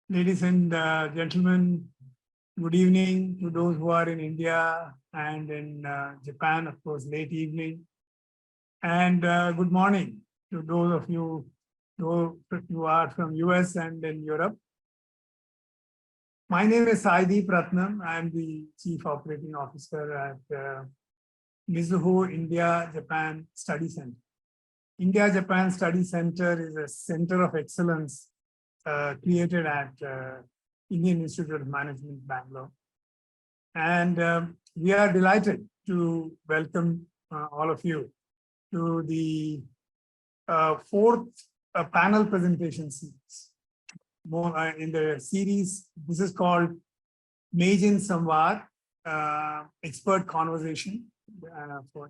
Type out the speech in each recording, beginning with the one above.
Ladies and gentlemen, good evening to those who are in India and in Japan, of course, late evening. And good morning to those of you who are from US and in Europe. My name is Saideep Ratnam. I'm the Chief Operating Officer at Mizuho India-Japan Study Center. India-Japan Study Center is a center of excellence created at Indian Institute of Management, Bangalore. And we are delighted to welcome all of you to the fourth panel presentation series. In the series, this is called Meijin Samvad, Expert Conversation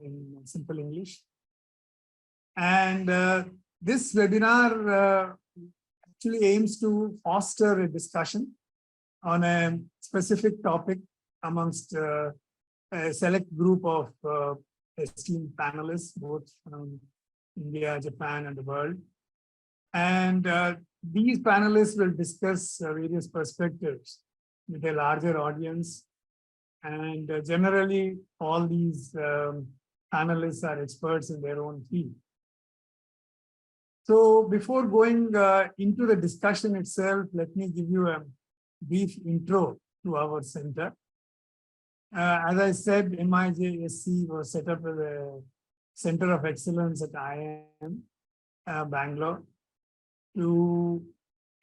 in simple English. And this webinar actually aims to foster a discussion on a specific topic amongst a select group of esteemed panelists, both from India, Japan, and the world. And these panelists will discuss various perspectives with a larger audience. And generally, all these panelists are experts in their own field. So before going into the discussion itself, let me give you a brief intro to our center. As I said, MIJSC was set up as a center of excellence at IIM Bangalore to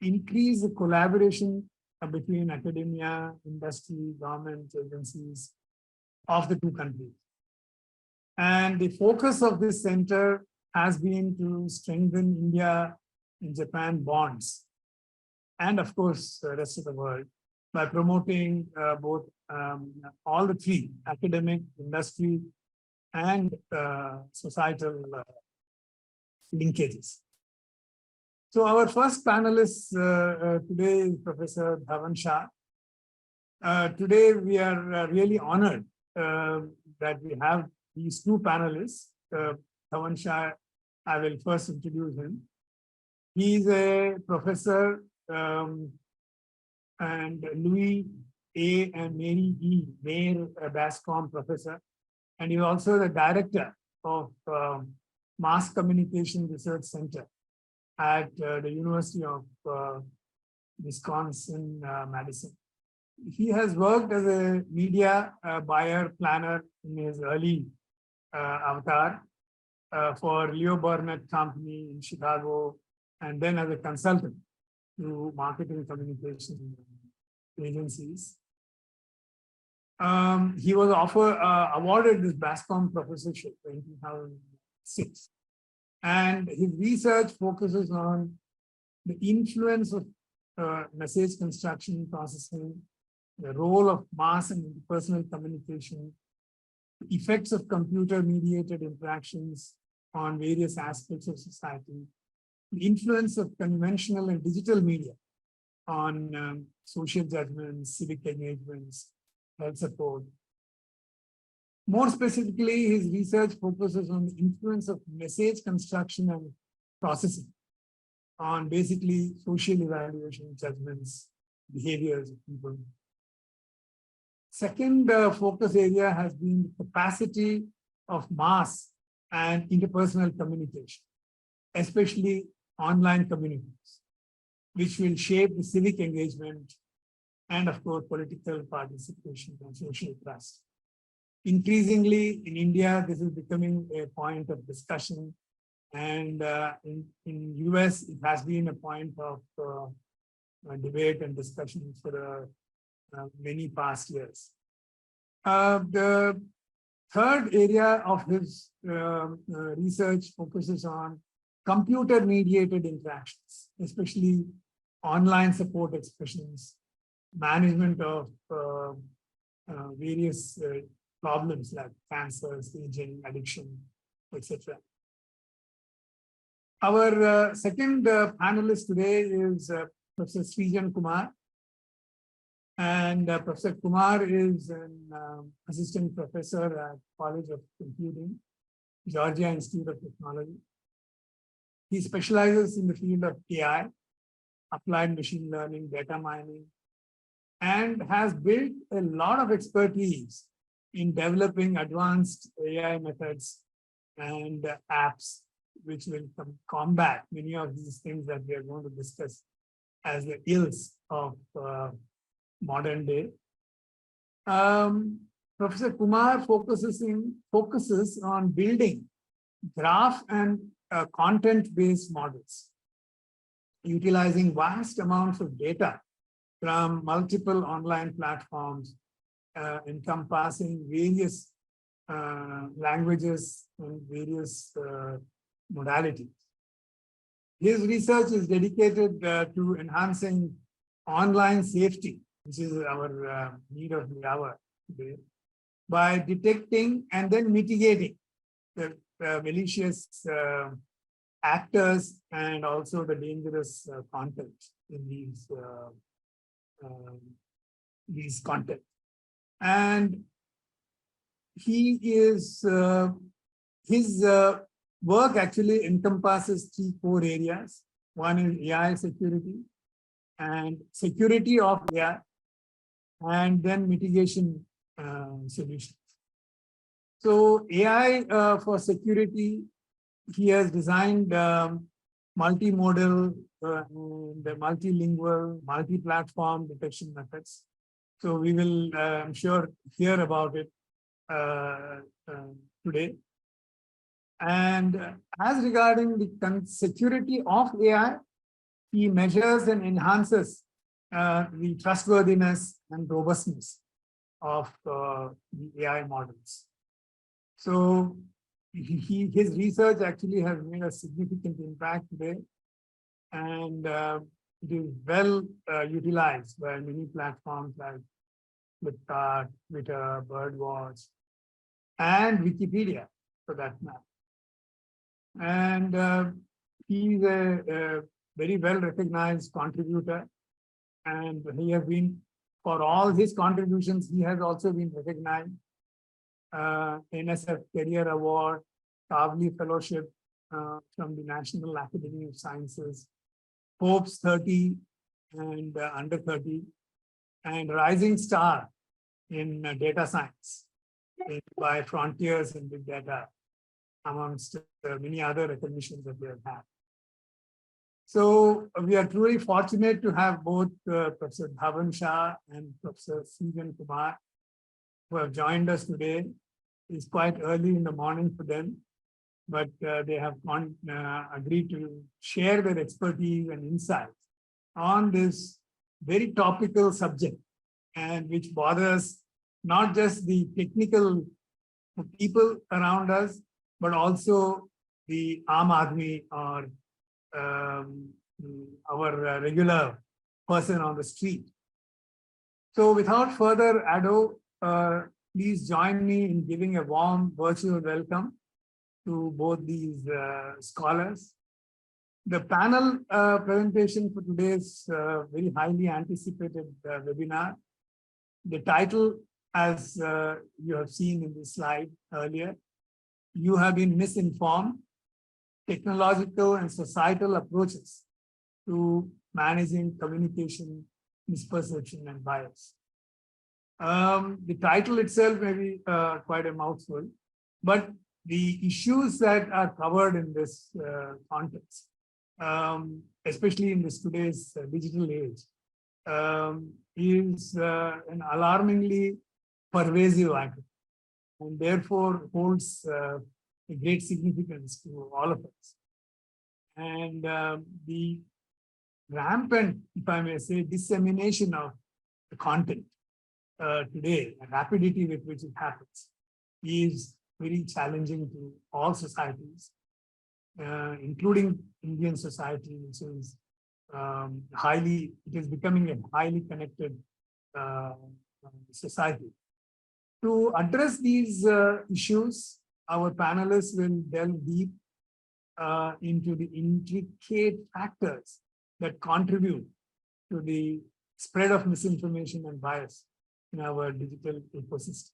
increase the collaboration between academia, industry, government agencies of the two countries. And the focus of this center has been to strengthen India and Japan bonds, and of course, the rest of the world, by promoting both all the three, academic, industry, and societal linkages. So our first panelist today is Professor Shah. Today, we are really honored that we have these two panelists. Shah, I will first introduce him. He is a professor and Louis A. and Mary E. Mayer Bascom professor, and he is also the director of Mass Communication Research Center at the University of Wisconsin-Madison. He has worked as a media buyer planner in his early avatar for Leo Burnett Company in Chicago, and then as a consultant to marketing communication agencies. He was awarded this Bascom professorship in 2006. And his research focuses on the influence of message construction processing, the role of mass and interpersonal communication, the effects of computer-mediated interactions on various aspects of society, the influence of conventional and digital media on social judgments, civic engagements, health support. More specifically, his research focuses on the influence of message construction and processing on basically social evaluation, judgments, behaviors of people. Second focus area has been the capacity of mass and interpersonal communication, especially online communities, which will shape the civic engagement and, of course, political participation and social trust. Increasingly, in India, this is becoming a point of discussion, and in US, it has been a point of debate and discussion for many past years. The third area of his research focuses on computer-mediated interactions, especially online support expressions, management of various problems like cancer, aging, addiction, etc. Our second panelist today is Professor Kumar. And Professor Kumar is an assistant professor at College of Computing, Georgia Institute of Technology. He specializes in the field of AI, applied machine learning, data mining, and has built a lot of expertise in developing advanced AI methods and apps, which will combat many of these things that we are going to discuss as the ills of modern day. Professor Kumar focuses on building graph and content-based models, utilizing vast amounts of data from multiple online platforms, encompassing various languages and various modalities. His research is dedicated to enhancing online safety, which is our need of the hour today, by detecting and then mitigating the malicious actors and also the dangerous content in these content. And he is his work actually encompasses three core areas. One is AI security and security of AI, and then mitigation solutions. So AI for security, he has designed multimodal and multilingual, multi-platform detection methods. So we will, I'm sure, hear about it today. And as regarding the security of AI, he measures and enhances the trustworthiness and robustness of the AI models. So his research actually has made a significant impact today, and it is well utilized by many platforms like Flipkart, Twitter, Birdwatch, and Wikipedia for that matter. And he is a very well recognized contributor, and he has been, for all his contributions, he has also been recognized. NSF Career Award, Kavli Fellowship from the National Academy of Sciences, Forbes 30 and under 30, and Rising Star in data science by Frontiers in Big Data, amongst many other recognitions that they have had. So we are truly fortunate to have both Professor Shah and Professor Kumar, who have joined us today. It's quite early in the morning for them, but they have agreed to share their expertise and insights on this very topical subject, and which bothers not just the technical people around us, but also the Aam Aadmi, or our regular person on the street. So without further ado, please join me in giving a warm virtual welcome to both these scholars. The panel presentation for today's very highly anticipated webinar. The title, as you have seen in the slide earlier, "You have been misinformed: Technological and Societal Approaches to Managing Communication, Misperception, and Bias." The title itself may be quite a mouthful, but the issues that are covered in this context, especially in this today's digital age, is an alarmingly pervasive item, and therefore holds a great significance to all of us. And the rampant, if I may say, dissemination of the content today, the rapidity with which it happens, is very challenging to all societies, including Indian society, which is it is becoming a highly connected society. To address these issues, our panelists will delve deep into the intricate factors that contribute to the spread of misinformation and bias in our digital ecosystem.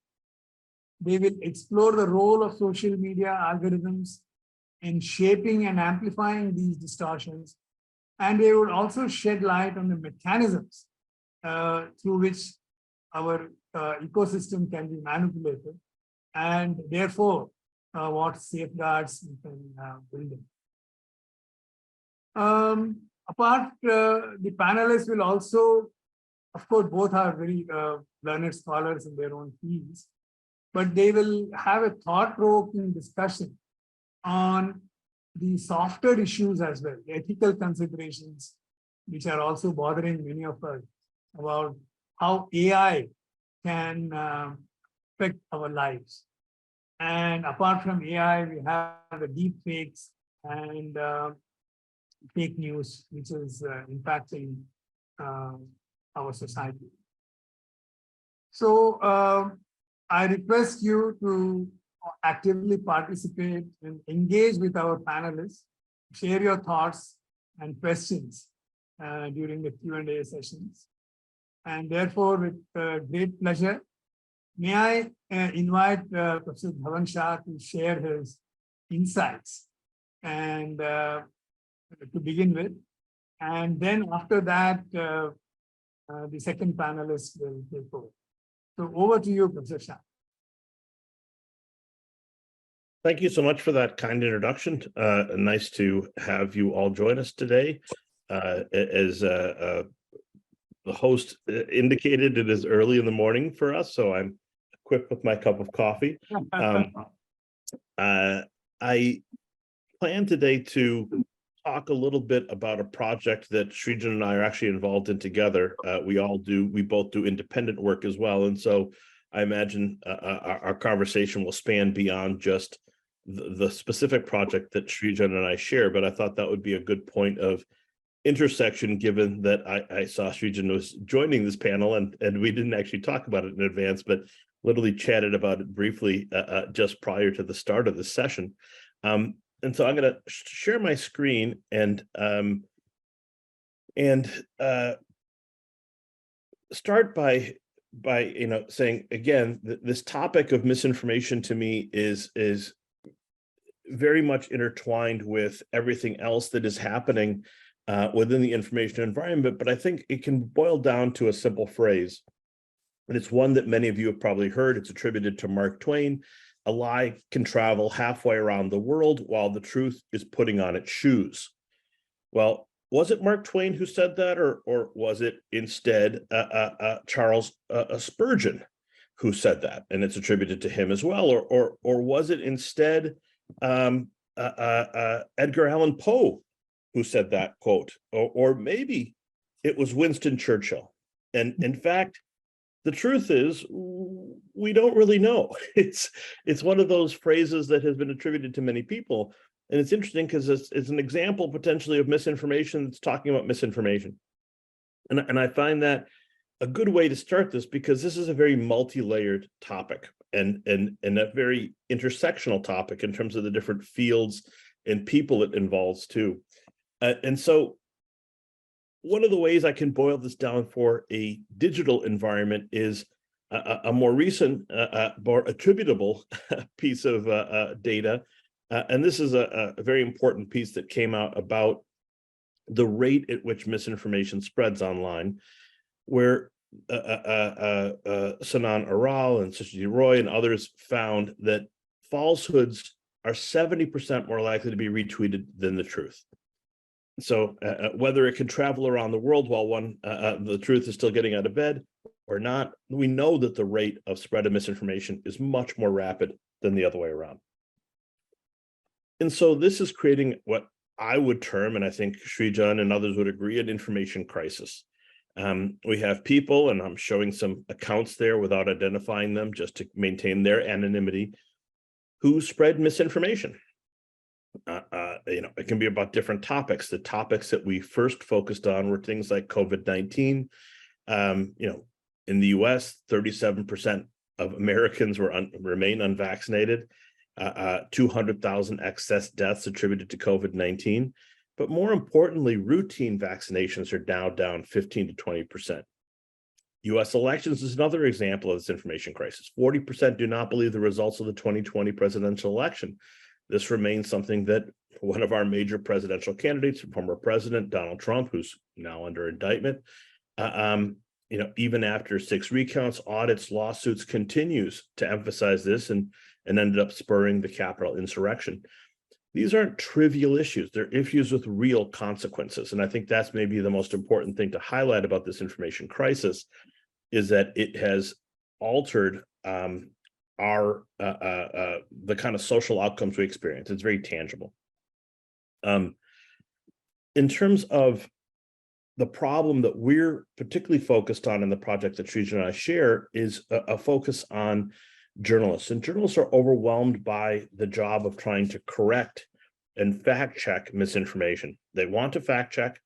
They will explore the role of social media algorithms in shaping and amplifying these distortions. And they would also shed light on the mechanisms through which our ecosystem can be manipulated, and therefore what safeguards we can build in. The panelists will also, of course, both are very learned scholars in their own fields, but they will have a thought-provoking discussion on the softer issues as well, the ethical considerations, which are also bothering many of us about how AI can affect our lives. And apart from AI, we have the deep fakes and fake news, which is impacting our society. So I request you to actively participate and engage with our panelists, share your thoughts and questions during the Q&A sessions. And therefore, with great pleasure, may I invite Professor Dhawan Shah to share his insights and to begin with. And then after that, the second panelist will take over. So over to you, Professor Shah. Thank you so much for that kind introduction. Nice to have you all join us today. As the host indicated, it is early in the morning for us, so I'm equipped with my cup of coffee. I plan today to talk a little bit about a project that Srijan and I are actually involved in together. We both do independent work as well, and so I imagine our conversation will span beyond just the specific project that Srijan and I share, but I thought that would be a good point of intersection, given that I saw Srijan was joining this panel, and we didn't actually talk about it in advance, but literally chatted about it briefly just prior to the start of the session. And so I'm going to share my screen and start by saying again, this topic of misinformation to me is very much intertwined with everything else that is happening within the information environment. But I think it can boil down to a simple phrase, and it's one that many of you have probably heard. It's attributed to Mark Twain. A lie can travel halfway around the world while the truth is putting on its shoes. Well, was it Mark Twain who said that, or was it instead Charles Spurgeon who said that, and it's attributed to him as well, or was it instead Edgar Allan Poe who said that quote, or maybe it was Winston Churchill? And in fact, the truth is, we don't really know. It's one of those phrases that has been attributed to many people. And it's interesting because it's an example potentially of misinformation that's talking about misinformation. And I find that a good way to start this, because this is a very multi-layered topic and a very intersectional topic in terms of the different fields and people it involves too. And so one of the ways I can boil this down for a digital environment is a more recent, more attributable piece of data. And this is a very important piece that came out about the rate at which misinformation spreads online, where Sanan Aral and Sushji Roy and others found that falsehoods are 70% more likely to be retweeted than the truth. So whether it can travel around the world while the truth is still getting out of bed or not, we know that the rate of spread of misinformation is much more rapid than the other way around. And so this is creating what I would term, and I think Srijan and others would agree, an information crisis. We have people, and I'm showing some accounts there without identifying them just to maintain their anonymity, who spread misinformation. It can be about different topics. The topics that we first focused on were things like COVID-19. In the US, 37% of Americans remain unvaccinated, 200,000 excess deaths attributed to COVID-19. But more importantly, routine vaccinations are now down 15 to 20%. US elections is another example of this information crisis. 40% do not believe the results of the 2020 presidential election. This remains something that one of our major presidential candidates, former President Donald Trump, who's now under indictment, even after 6 recounts, audits, lawsuits, continues to emphasize this and ended up spurring the Capitol insurrection. These aren't trivial issues. They're issues with real consequences. And I think that's maybe the most important thing to highlight about this information crisis, is that it has altered the kind of social outcomes we experience. It's very tangible. In terms of the problem that we're particularly focused on in the project that Shrija and I share is a focus on journalists. And journalists are overwhelmed by the job of trying to correct and fact check misinformation. They want to fact check,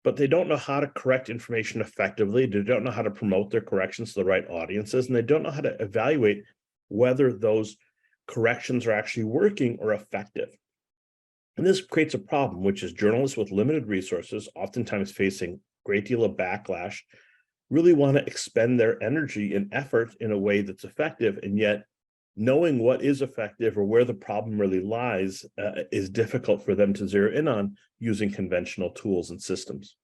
but they don't know how to correct information effectively. They don't know how to promote their corrections to the right audiences, and they don't know how to evaluate whether those corrections are actually working or effective. And this creates a problem, which is journalists with limited resources, oftentimes facing a great deal of backlash, really want to expend their energy and effort in a way that's effective, and yet knowing what is effective or where the problem really lies is difficult for them to zero in on using conventional tools and systems.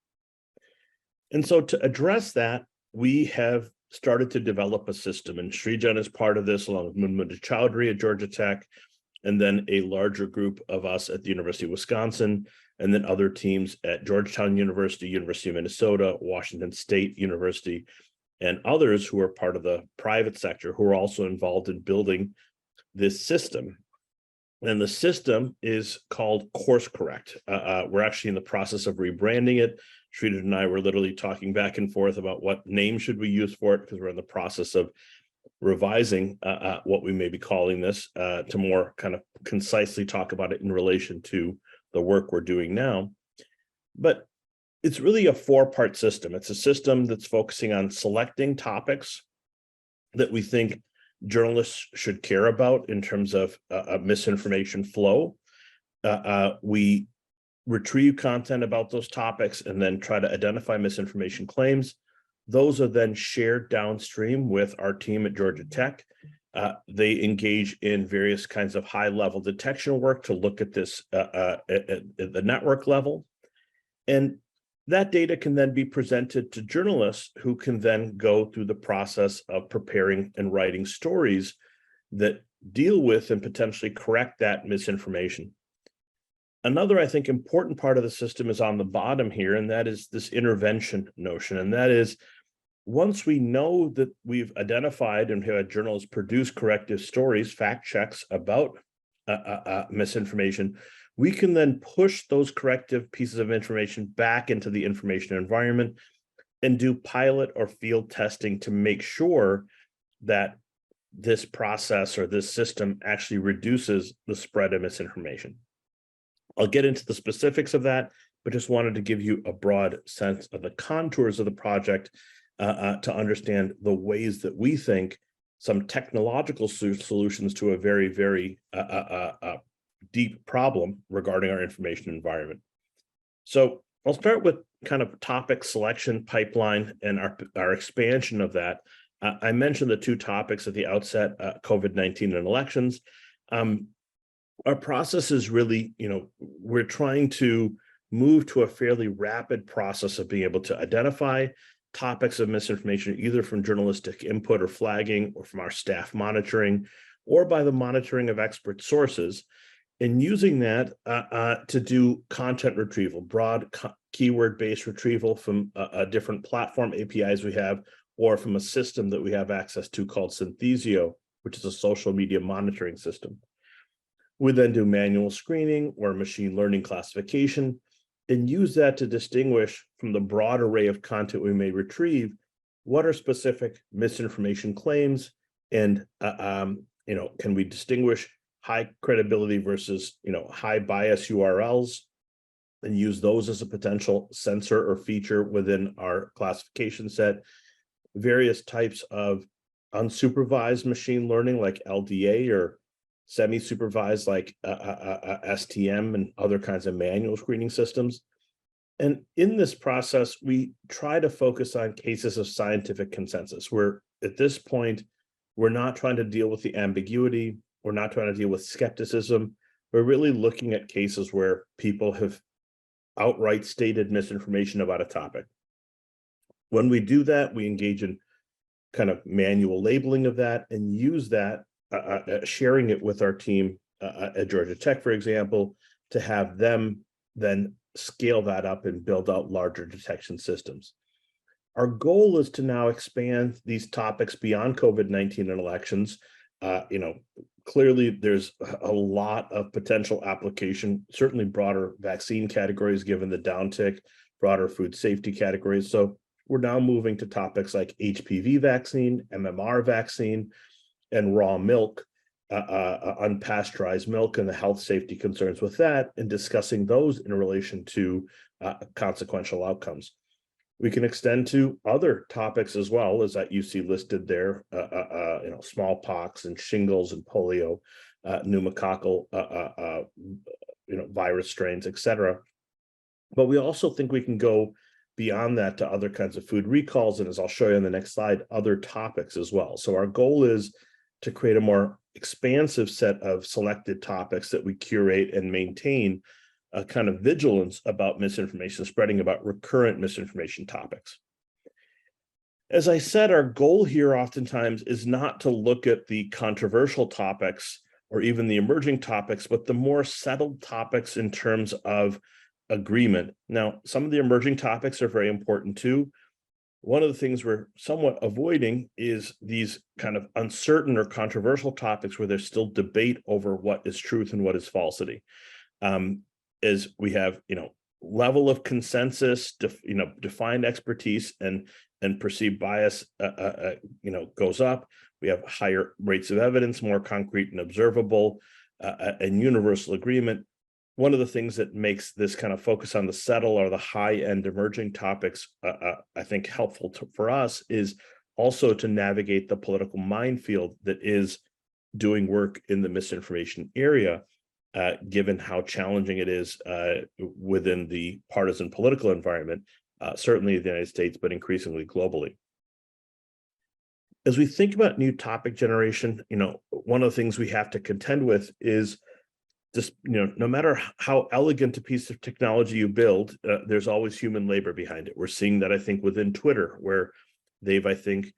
And so to address that, we have started to develop a system, and Srijan is part of this, along with Munmunda Chowdhury at Georgia Tech, and then a larger group of us at the University of Wisconsin, and then other teams at Georgetown University, University of Minnesota, Washington State University, and others who are part of the private sector who are also involved in building this system. And the system is called Course Correct. We're actually in the process of rebranding it. Shrita and I were literally talking back and forth about what name should we use for it, because we're in the process of revising what we may be calling this to more kind of concisely talk about it in relation to the work we're doing now. But it's really a 4-part system. It's a system that's focusing on selecting topics that we think journalists should care about in terms of misinformation flow. We retrieve content about those topics and then try to identify misinformation claims. Those are then shared downstream with our team at Georgia Tech. They engage in various kinds of high-level detection work to look at this at the network level. And that data can then be presented to journalists who can then go through the process of preparing and writing stories that deal with and potentially correct that misinformation. Another, I think, important part of the system is on the bottom here, and that is this intervention notion. And that is, once we know that we've identified and had journalists produce corrective stories, fact checks about misinformation, we can then push those corrective pieces of information back into the information environment and do pilot or field testing to make sure that this process or this system actually reduces the spread of misinformation. I'll get into the specifics of that, but just wanted to give you a broad sense of the contours of the project to understand the ways that we think some technological solutions to a very, very deep problem regarding our information environment. So I'll start with kind of topic selection pipeline and our expansion of that. I mentioned the 2 topics at the outset, COVID-19 and elections. Our process is really, we're trying to move to a fairly rapid process of being able to identify topics of misinformation, either from journalistic input or flagging, or from our staff monitoring, or by the monitoring of expert sources, and using that to do content retrieval, broad keyword-based retrieval from a different platform APIs we have, or from a system that we have access to called Synthesio, which is a social media monitoring system. We then do manual screening or machine learning classification, and use that to distinguish from the broad array of content we may retrieve what are specific misinformation claims, and can we distinguish high credibility versus high bias URLs, and use those as a potential sensor or feature within our classification set. Various types of unsupervised machine learning like LDA, or semi-supervised like STM and other kinds of manual screening systems. And in this process, we try to focus on cases of scientific consensus, where at this point, we're not trying to deal with the ambiguity. We're not trying to deal with skepticism. We're really looking at cases where people have outright stated misinformation about a topic. When we do that, we engage in kind of manual labeling of that and use that, sharing it with our team at Georgia Tech, for example, to have them then scale that up and build out larger detection systems. Our goal is to now expand these topics beyond COVID-19 and elections. Clearly there's a lot of potential application, certainly broader vaccine categories given the downtick, broader food safety categories. So we're now moving to topics like HPV vaccine, MMR vaccine, and raw milk, unpasteurized milk, and the health safety concerns with that, and discussing those in relation to consequential outcomes. We can extend to other topics as well, as that you see listed there, smallpox and shingles and polio, pneumococcal, virus strains, et cetera. But we also think we can go beyond that to other kinds of food recalls, and as I'll show you on the next slide, other topics as well. So our goal is to create a more expansive set of selected topics that we curate and maintain a kind of vigilance about misinformation spreading, about recurrent misinformation topics. As I said, our goal here oftentimes is not to look at the controversial topics or even the emerging topics, but the more settled topics in terms of agreement. Now, some of the emerging topics are very important too. One of the things we're somewhat avoiding is these kind of uncertain or controversial topics where there's still debate over what is truth and what is falsity. As we have, level of consensus, defined expertise and perceived bias, goes up. We have higher rates of evidence, more concrete and observable, and universal agreement. One of the things that makes this kind of focus on the settle or the high-end emerging topics, I think, helpful for us is also to navigate the political minefield that is doing work in the misinformation area, given how challenging it is within the partisan political environment, certainly in the United States, but increasingly globally. As we think about new topic generation, one of the things we have to contend with is just, no matter how elegant a piece of technology you build, there's always human labor behind it. We're seeing that, I think, within Twitter, where they've, I think,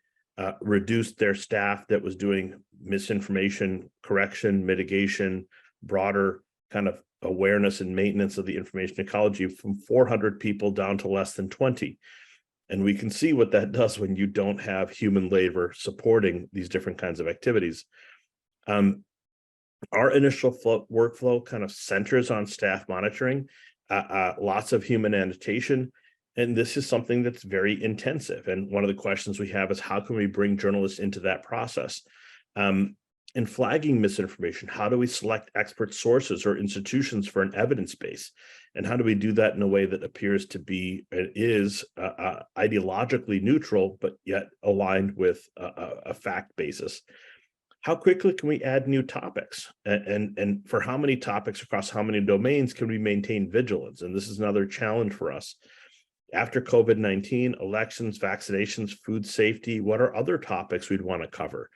reduced their staff that was doing misinformation correction, mitigation, broader kind of awareness and maintenance of the information ecology from 400 people down to less than 20. And we can see what that does when you don't have human labor supporting these different kinds of activities. Our initial workflow kind of centers on staff monitoring, lots of human annotation, and this is something that's very intensive. And one of the questions we have is, how can we bring journalists into that process? In flagging misinformation, how do we select expert sources or institutions for an evidence base? And how do we do that in a way that appears to be, is ideologically neutral, but yet aligned with a fact basis? How quickly can we add new topics? And for how many topics across how many domains can we maintain vigilance? And this is another challenge for us. After COVID-19, elections, vaccinations, food safety, what are other topics we'd want to cover?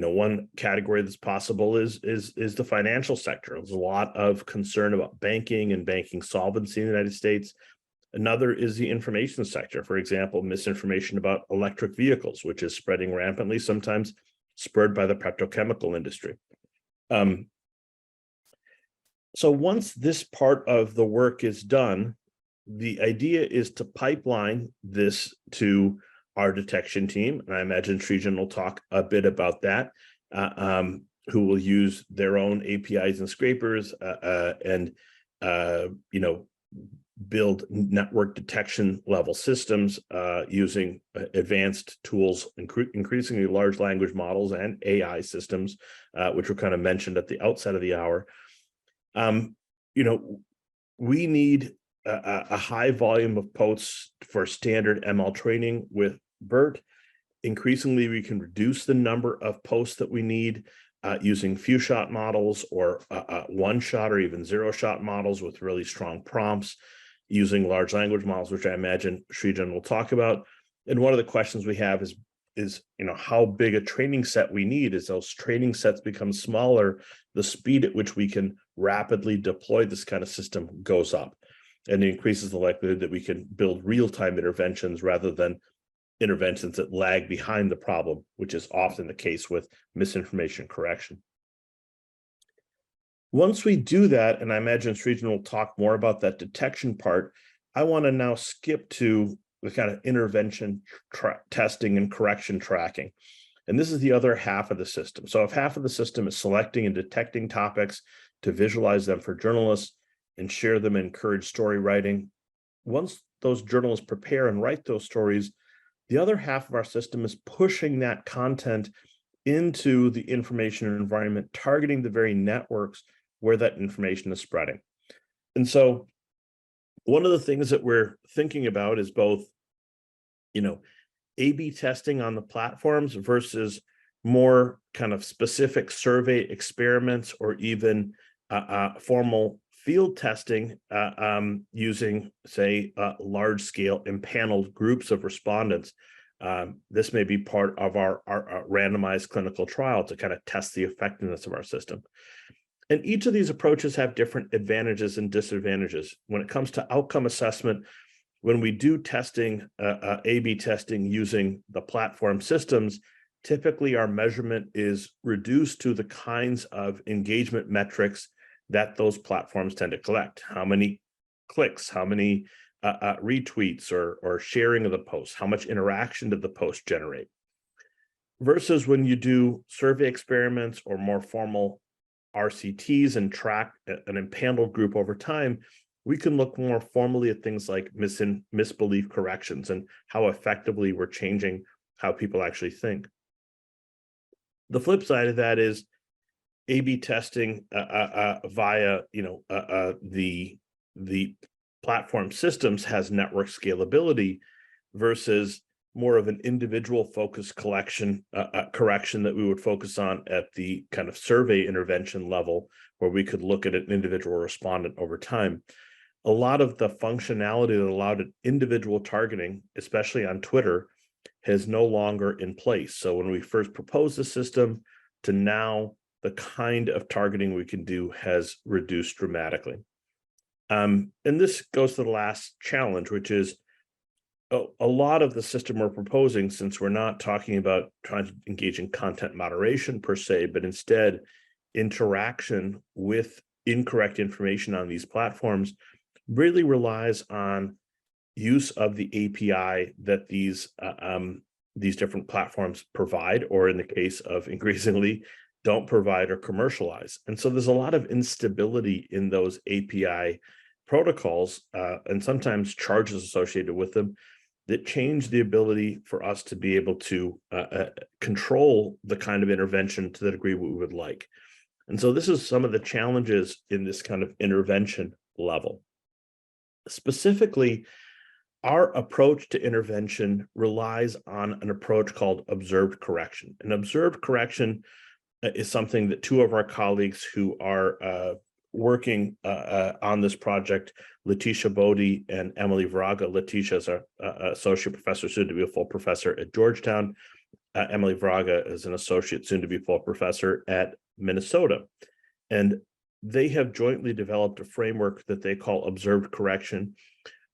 One category that's possible is the financial sector. There's a lot of concern about banking and banking solvency in the United States. Another is the information sector. For example, misinformation about electric vehicles, which is spreading rampantly, sometimes spurred by the petrochemical industry. So once this part of the work is done, the idea is to pipeline this to our detection team. And I imagine Srijan will talk a bit about that, who will use their own APIs and scrapers and build network detection level systems using advanced tools, increasingly large language models and AI systems, which were kind of mentioned at the outset of the hour. We need a high volume of posts for standard ML training with BERT. Increasingly, we can reduce the number of posts that we need using few-shot models or one-shot or even zero-shot models with really strong prompts. using large language models, which I imagine Srijan will talk about. And one of the questions we have is how big a training set we need. As those training sets become smaller, the speed at which we can rapidly deploy this kind of system goes up, and it increases the likelihood that we can build real-time interventions rather than interventions that lag behind the problem, which is often the case with misinformation correction. Once we do that, and I imagine Srijan will talk more about that detection part, I want to now skip to the kind of intervention testing and correction tracking. And this is the other half of the system. So if half of the system is selecting and detecting topics to visualize them for journalists and share them and encourage story writing, once those journalists prepare and write those stories, the other half of our system is pushing that content into the information environment, targeting the very networks where that information is spreading. And so one of the things that we're thinking about is both, A/B testing on the platforms versus more kind of specific survey experiments or even formal field testing using, say, large-scale impaneled groups of respondents. This may be part of our randomized clinical trial to kind of test the effectiveness of our system. And each of these approaches have different advantages and disadvantages. When it comes to outcome assessment, when we do testing, A/B testing using the platform systems, typically our measurement is reduced to the kinds of engagement metrics that those platforms tend to collect. How many clicks, how many retweets or sharing of the post, how much interaction did the post generate? Versus when you do survey experiments or more formal RCTs and track an impaneled group over time, we can look more formally at things like misbelief corrections and how effectively we're changing how people actually think. The flip side of that is A/B testing via the platform systems has network scalability versus more of an individual focused correction that we would focus on at the kind of survey intervention level, where we could look at an individual respondent over time. A lot of the functionality that allowed individual targeting, especially on Twitter, is no longer in place. So when we first proposed the system to now, the kind of targeting we can do has reduced dramatically. And this goes to the last challenge, which is a lot of the system we're proposing, since we're not talking about trying to engage in content moderation per se, but instead interaction with incorrect information on these platforms, really relies on use of the API that these different platforms provide, or in the case of increasingly don't provide or commercialize. And so there's a lot of instability in those API protocols and sometimes charges associated with them that change the ability for us to be able to control the kind of intervention to the degree we would like. And so this is some of the challenges in this kind of intervention level. Specifically, our approach to intervention relies on an approach called observed correction. And observed correction is something that two of our colleagues who are working on this project, Letitia Bodie and Emily Vraga. Letitia is an associate professor, soon to be a full professor at Georgetown. Emily Vraga is an associate, soon to be full professor at Minnesota. And they have jointly developed a framework that they call observed correction,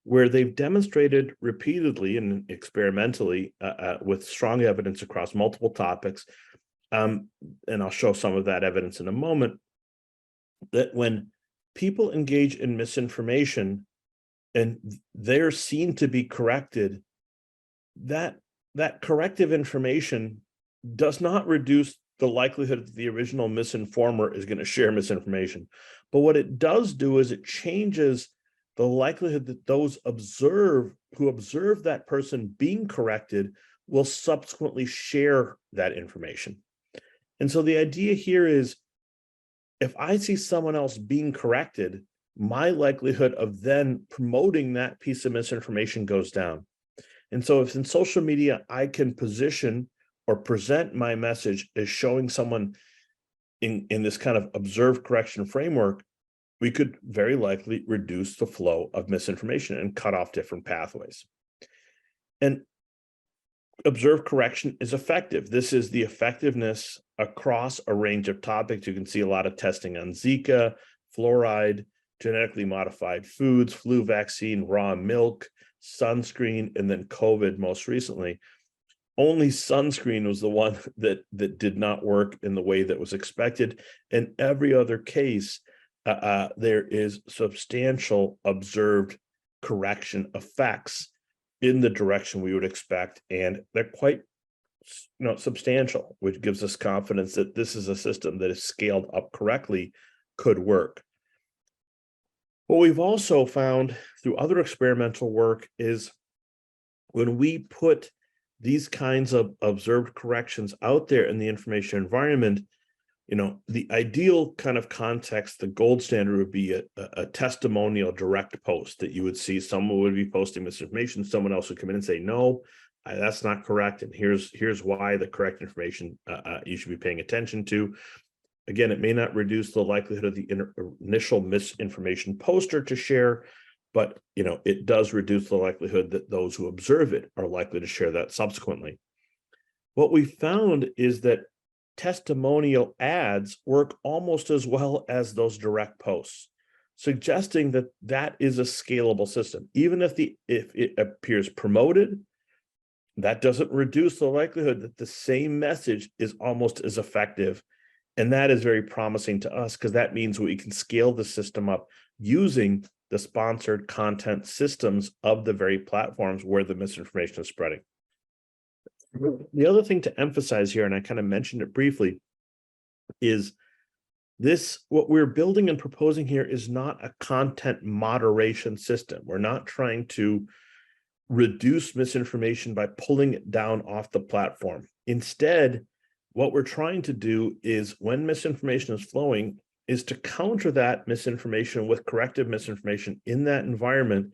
where they've demonstrated repeatedly and experimentally with strong evidence across multiple topics, and I'll show some of that evidence in a moment, that when people engage in misinformation and they're seen to be corrected, that corrective information does not reduce the likelihood that the original misinformer is going to share misinformation. But what it does do is it changes the likelihood that those who observe that person being corrected will subsequently share that information. And so the idea here is, if I see someone else being corrected, my likelihood of then promoting that piece of misinformation goes down. And so if in social media, I can position or present my message as showing someone in this kind of observed correction framework, we could very likely reduce the flow of misinformation and cut off different pathways. And observed correction is effective. This is the effectiveness across a range of topics. You can see a lot of testing on Zika, fluoride, genetically modified foods, flu vaccine, raw milk, sunscreen, and then COVID most recently. Only sunscreen was the one that did not work in the way that was expected. In every other case, there is substantial observed correction effects in the direction we would expect, and they're quite substantial, which gives us confidence that this is a system that is scaled up correctly, could work. What we've also found through other experimental work is when we put these kinds of observed corrections out there in the information environment, the ideal kind of context, the gold standard would be a testimonial direct post that you would see. Someone would be posting misinformation, someone else would come in and say, no, that's not correct, and here's why the correct information you should be paying attention to. Again, it may not reduce the likelihood of the initial misinformation poster to share, but it does reduce the likelihood that those who observe it are likely to share that subsequently. What we found is that testimonial ads work almost as well as those direct posts, suggesting that that is a scalable system. Even if it appears promoted, that doesn't reduce the likelihood that the same message is almost as effective. And that is very promising to us, because that means we can scale the system up using the sponsored content systems of the very platforms where the misinformation is spreading. The other thing to emphasize here, and I kind of mentioned it briefly, is what we're building and proposing here is not a content moderation system. We're not trying to reduce misinformation by pulling it down off the platform. Instead, what we're trying to do is, when misinformation is flowing, is to counter that misinformation with corrective misinformation in that environment.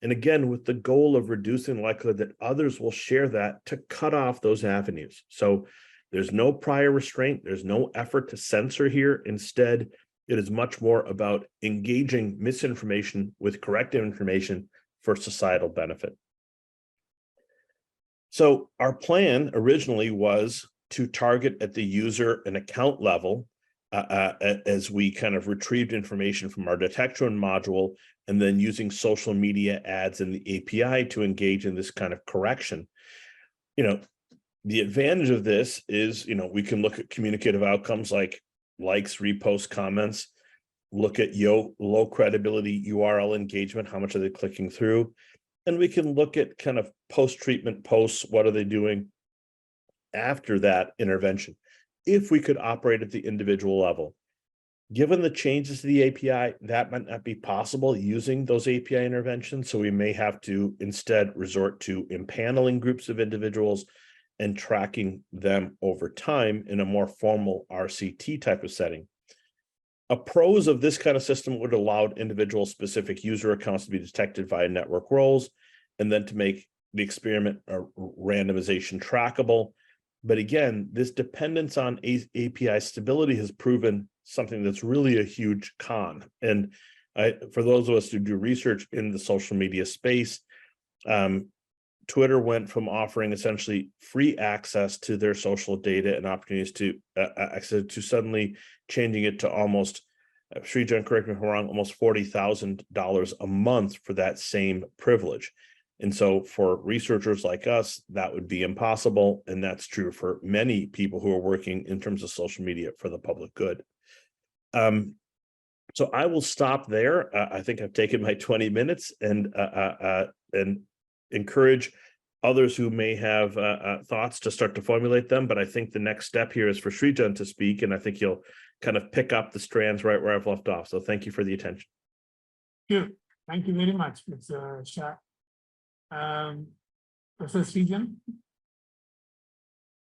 And again, with the goal of reducing the likelihood that others will share that, to cut off those avenues. So there's no prior restraint. There's no effort to censor here. Instead, it is much more about engaging misinformation with corrective information for societal benefit. So our plan originally was to target at the user and account level as we kind of retrieved information from our detectron module, and then using social media ads in the API to engage in this kind of correction. The advantage of this is, we can look at communicative outcomes like likes, reposts, comments, look at low credibility URL engagement, how much are they clicking through? And we can look at kind of post-treatment posts, what are they doing after that intervention, if we could operate at the individual level. Given the changes to the API, that might not be possible using those API interventions, so we may have to instead resort to impaneling groups of individuals and tracking them over time in a more formal RCT type of setting. A pros of this kind of system would allow individual specific user accounts to be detected via network roles, and then to make the experiment randomization trackable. But again, this dependence on API stability has proven something that's really a huge con. And for those of us who do research in the social media space, Twitter went from offering essentially free access to their social data and opportunities to access to suddenly changing it to almost, Srijan, correct me if I'm wrong, almost $40,000 a month for that same privilege. And so for researchers like us, that would be impossible. And that's true for many people who are working in terms of social media for the public good. So I will stop there. I think I've taken my 20 minutes and encourage others who may have thoughts to start to formulate them. But I think the next step here is for Srijan to speak, and I think he'll kind of pick up the strands right where I've left off. So thank you for the attention. Thank you very much, Mr. Shah. Professor Srijan?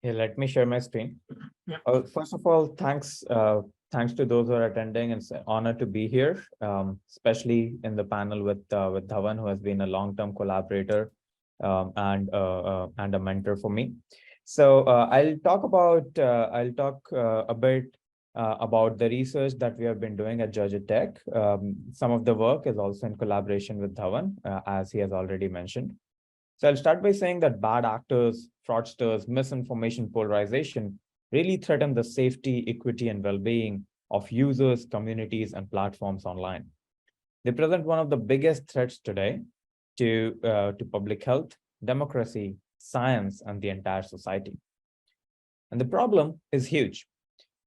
Yeah, let me share my screen. Yeah. First of all, thanks to those who are attending. It's an honor to be here, especially in the panel with Dhawan, who has been a long-term collaborator and a mentor for me. So I'll talk a bit about the research that we have been doing at Georgia Tech. Some of the work is also in collaboration with Dhawan, as he has already mentioned. So I'll start by saying that bad actors, fraudsters, misinformation, polarization really threaten the safety, equity, and well-being of users, communities, and platforms online. They present one of the biggest threats today to public health, democracy, science, and the entire society. And the problem is huge.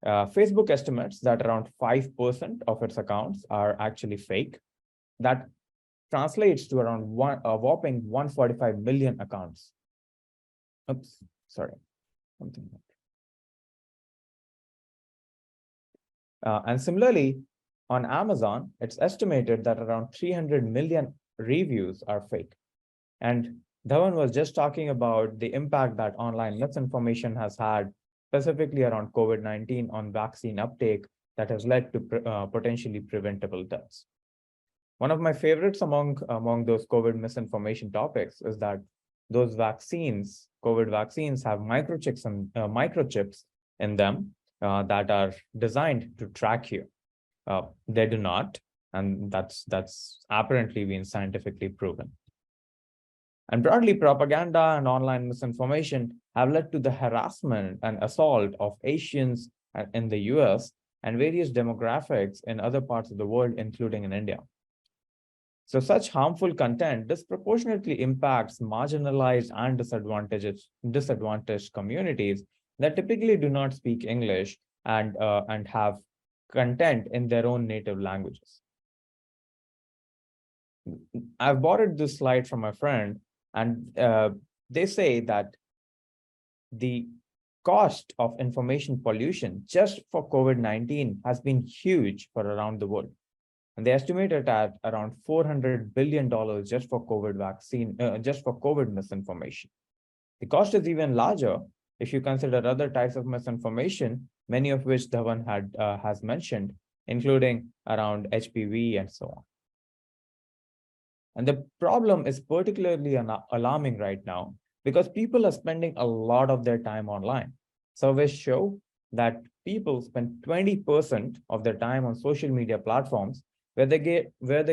Facebook estimates that around 5% of its accounts are actually fake. That translates to around a whopping 145 million accounts. Oops, sorry. Something and similarly, on Amazon, it's estimated that around 300 million reviews are fake. And Dhawan was just talking about the impact that online misinformation has had, specifically around COVID-19 on vaccine uptake that has led to potentially preventable deaths. One of my favorites among those COVID misinformation topics is that those vaccines, COVID vaccines, have microchips in them that are designed to track you. They do not, and that's apparently been scientifically proven. And broadly, propaganda and online misinformation have led to the harassment and assault of Asians in the US and various demographics in other parts of the world, including in India. So such harmful content disproportionately impacts marginalized and disadvantaged communities that typically do not speak English and have content in their own native languages. I've borrowed this slide from my friend, and they say that the cost of information pollution just for COVID-19 has been huge for around the world. And they estimate it at around $400 billion just for COVID misinformation. The cost is even larger if you consider other types of misinformation, many of which Dhawan has mentioned, including around HPV and so on. And the problem is particularly alarming right now because people are spending a lot of their time online. Surveys show that people spend 20% of their time on social media platforms where they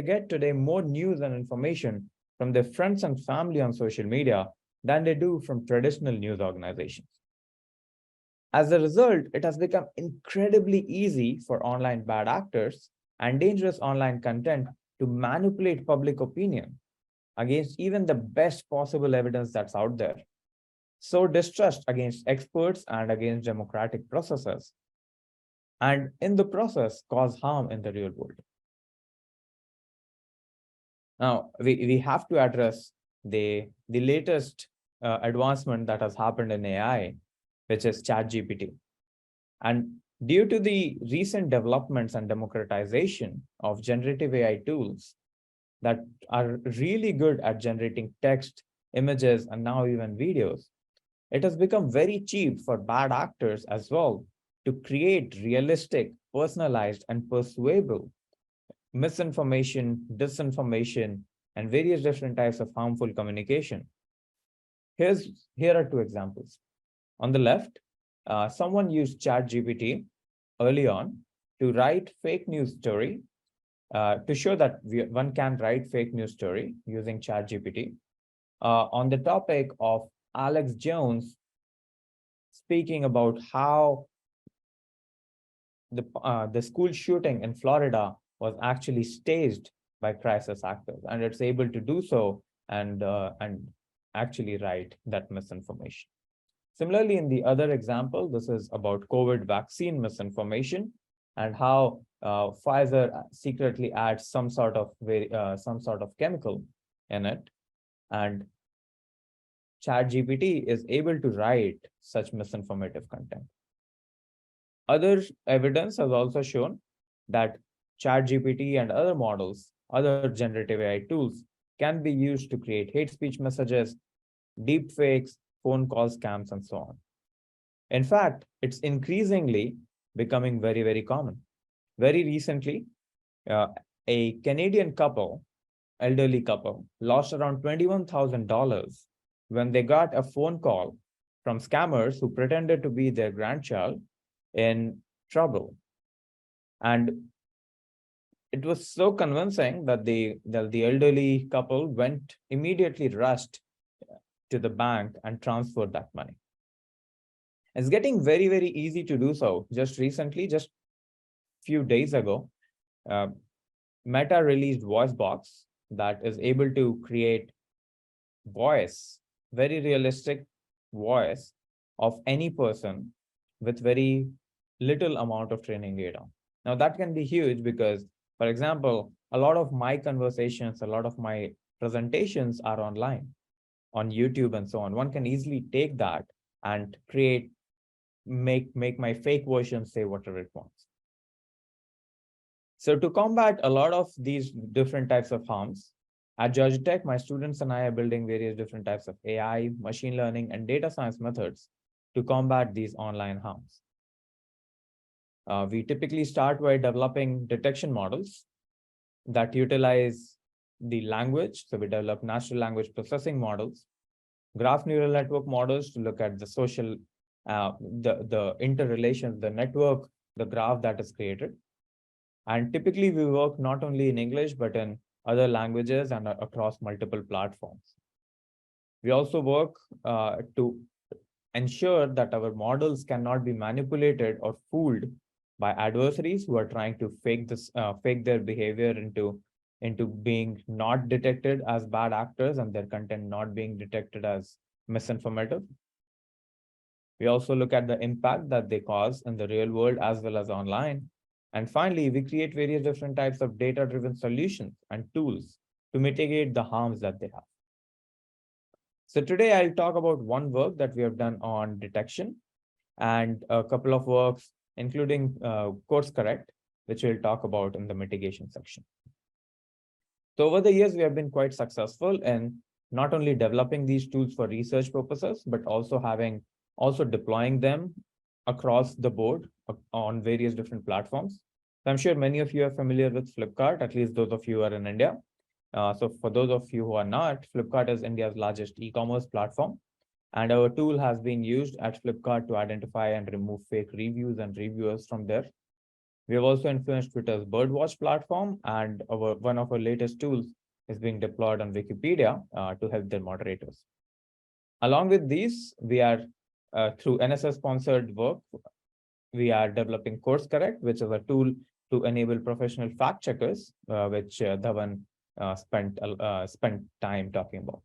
get today more news and information from their friends and family on social media than they do from traditional news organizations. As a result, it has become incredibly easy for online bad actors and dangerous online content to manipulate public opinion against even the best possible evidence that's out there. Sow distrust against experts and against democratic processes, and in the process, cause harm in the real world. Now, we have to address the latest advancement that has happened in AI, which is ChatGPT. And due to the recent developments and democratization of generative AI tools that are really good at generating text, images, and now even videos, it has become very cheap for bad actors as well to create realistic, personalized, and persuadable misinformation, disinformation, and various different types of harmful communication. Here are two examples. On the left, someone used ChatGPT early on to write fake news story to show that one can write fake news story using ChatGPT on the topic of Alex Jones speaking about how the school shooting in Florida was actually staged by crisis actors, and it's able to do so and actually write that misinformation. Similarly, in the other example, this is about COVID vaccine misinformation and how Pfizer secretly adds some sort of chemical in it, and ChatGPT is able to write such misinformative content. Other evidence has also shown that ChatGPT and other models, other generative AI tools, can be used to create hate speech messages, deep fakes, phone call scams, and so on. In fact, it's increasingly becoming very, very common. Very recently, a Canadian elderly couple, lost around $21,000 when they got a phone call from scammers who pretended to be their grandchild in trouble And it was so convincing that the elderly couple immediately rushed to the bank and transferred that money. It's getting very, very easy to do so. Just recently, just few days ago, uh, Meta released Voice Box that is able to create voice, very realistic voice of any person with very little amount of training data. Now that can be huge because, for example, a lot of my conversations, a lot of my presentations are online on YouTube and so on. One can easily take that and make my fake version say whatever it wants. So to combat a lot of these different types of harms, at Georgia Tech, my students and I are building various different types of AI, machine learning, and data science methods to combat these online harms. We typically start by developing detection models that utilize the language. So we develop natural language processing models, graph neural network models to look at the social, the interrelations, the network, the graph that is created. And typically we work not only in English, but in other languages and across multiple platforms. We also work to ensure that our models cannot be manipulated or fooled by adversaries who are trying to fake their behavior into being not detected as bad actors and their content not being detected as misinformative. We also look at the impact that they cause in the real world as well as online. And finally, we create various different types of data-driven solutions and tools to mitigate the harms that they have. So today I'll talk about one work that we have done on detection and a couple of works, including course correct, which we'll talk about in the mitigation section. So over the years, we have been quite successful in not only developing these tools for research purposes, but also deploying them across the board on various different platforms. So I'm sure many of you are familiar with Flipkart, at least those of you who are in India. So for those of you who are not, Flipkart is India's largest e-commerce platform. And our tool has been used at Flipkart to identify and remove fake reviews and reviewers from there. We have also influenced Twitter's Birdwatch platform, and one of our latest tools is being deployed on Wikipedia to help their moderators. Along with these, we are through NSS-sponsored work, we are developing Course Correct, which is a tool to enable professional fact checkers, which Dhawan spent time talking about.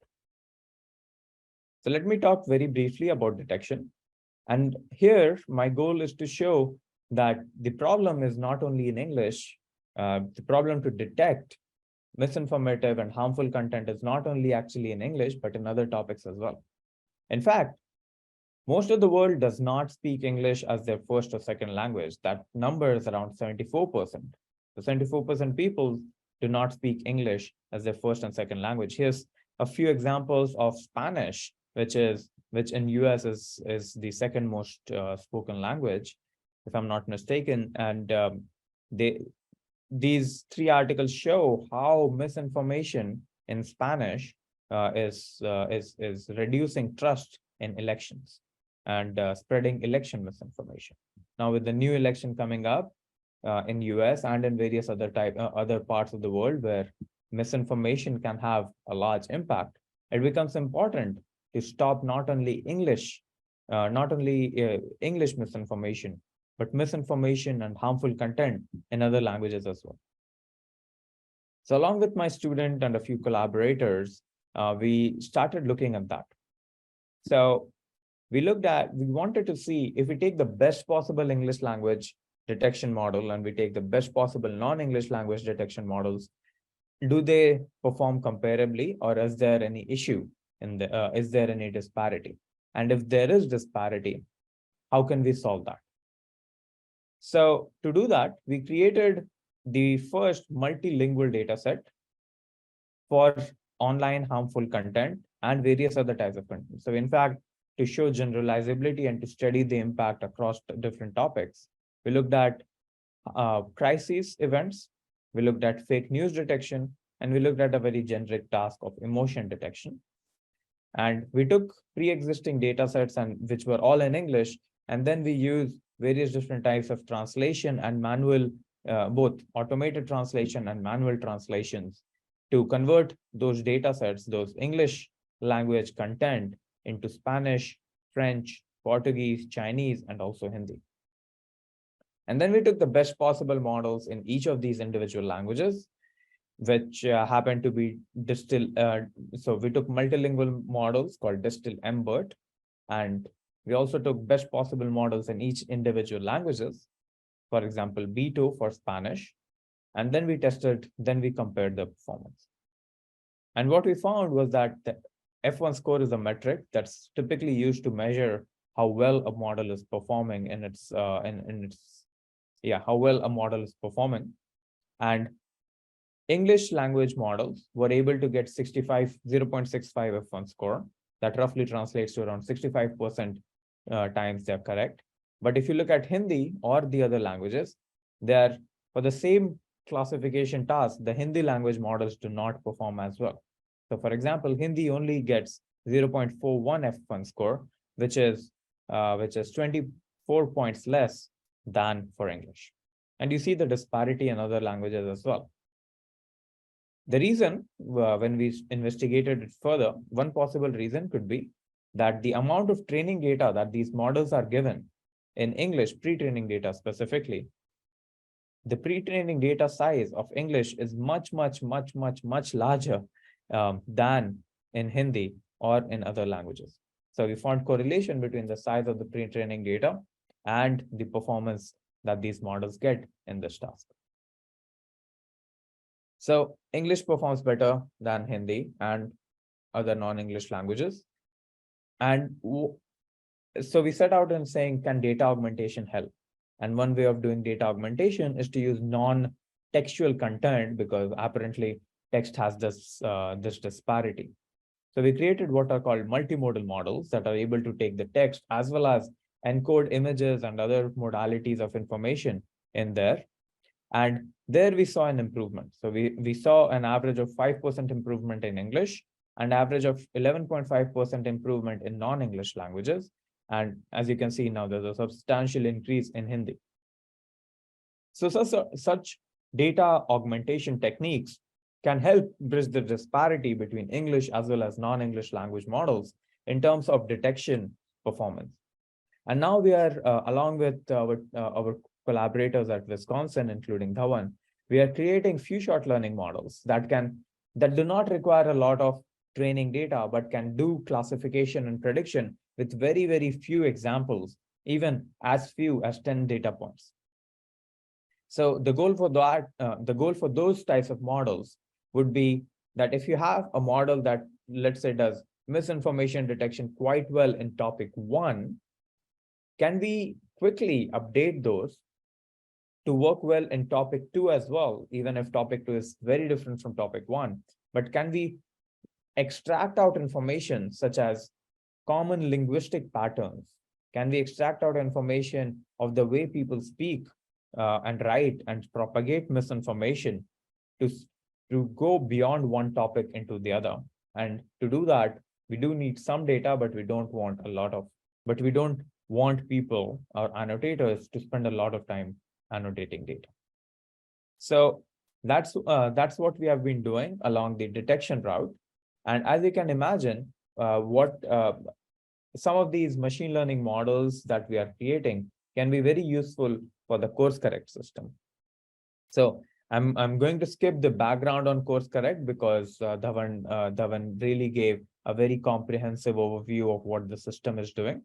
So let me talk very briefly about detection. And here, my goal is to show that the problem is not only in English. The problem to detect misinformative and harmful content is not only actually in English, but in other topics as well. In fact, most of the world does not speak English as their first or second language. That number is around 74%. So 74% people do not speak English as their first and second language. Here's a few examples of Spanish, which in US is the second most spoken language, if I'm not mistaken. And these three articles show how misinformation in Spanish is reducing trust in elections and spreading election misinformation. Now, with the new election coming up in US and in various other parts of the world where misinformation can have a large impact, it becomes important to stop not only English misinformation, but misinformation and harmful content in other languages as well. So along with my student and a few collaborators, we started looking at that. So we wanted to see if we take the best possible English language detection model and we take the best possible non-English language detection models, do they perform comparably, or is there any issue is there any disparity? And if there is disparity, how can we solve that? So to do that, we created the first multilingual data set for online harmful content and various other types of content. So in fact, to show generalizability and to study the impact across different topics, we looked at crisis events, we looked at fake news detection, and we looked at a very generic task of emotion detection. And we took pre-existing data sets which were all in English, and then we used various different types of translation and manual both automated translation and manual translations to convert those data sets, those English language content into Spanish, French, Portuguese, Chinese, and also Hindi. And then we took the best possible models in each of these individual languages, which happened to be Distill. So we took multilingual models called Distill MBERT, and we also took best possible models in each individual languages. For example, B2 for Spanish, and then we compared the performance. And what we found was that the F1 score is a metric that's typically used to measure how well a model is performing in its how well a model is performing. And English language models were able to get 0.65 F1 score. That roughly translates to around 65% times they're correct. But if you look at Hindi or the other languages, they're for the same classification task, the Hindi language models do not perform as well. So for example, Hindi only gets 0.41 F1 score, which is 24 points less than for English. And you see the disparity in other languages as well. The reason, when we investigated it further, one possible reason could be that the amount of training data that these models are given in English, pre-training data specifically, the pre-training data size of English is much larger than in Hindi or in other languages. So we found correlation between the size of the pre-training data and the performance that these models get in this task. So English performs better than Hindi and other non-English languages. And so we set out in saying, can data augmentation help? And one way of doing data augmentation is to use non-textual content, because apparently text has this disparity. So we created what are called multimodal models that are able to take the text as well as encode images and other modalities of information in there. And there we saw an improvement. So we saw an average of 5% improvement in English and average of 11.5% improvement in non-English languages. And as you can see now, there's a substantial increase in Hindi. So such data augmentation techniques can help bridge the disparity between English as well as non-English language models in terms of detection performance. And now we are, along with our collaborators at Wisconsin, including Dhawan, we are creating few short learning models that do not require a lot of training data, but can do classification and prediction with very few examples, even as few as 10 data points. So the goal for those types of models would be that if you have a model that, let's say, does misinformation detection quite well in topic 1, can we quickly update those to work well in topic 2 as well, even if topic 2 is very different from topic 1? But can we extract out information such as common linguistic patterns? Can we extract out information of the way people speak and write and propagate misinformation to go beyond one topic into the other? And to do that, we do need some data, but we don't want people or annotators to spend a lot of time annotating data. So that's what we have been doing along the detection route. And as you can imagine, some of these machine learning models that we are creating can be very useful for the course correct system. So I'm going to skip the background on course correct because Dhawan really gave a very comprehensive overview of what the system is doing.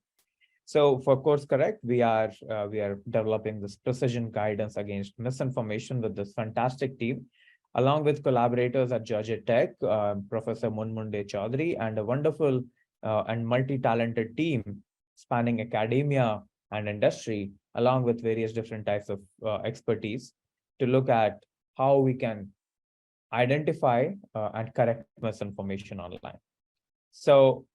So for course correct, we are developing this precision guidance against misinformation with this fantastic team, along with collaborators at Georgia Tech, Professor Munmunde Chaudhary, and a wonderful and multi-talented team spanning academia and industry, along with various different types of expertise to look at how we can identify and correct misinformation online. So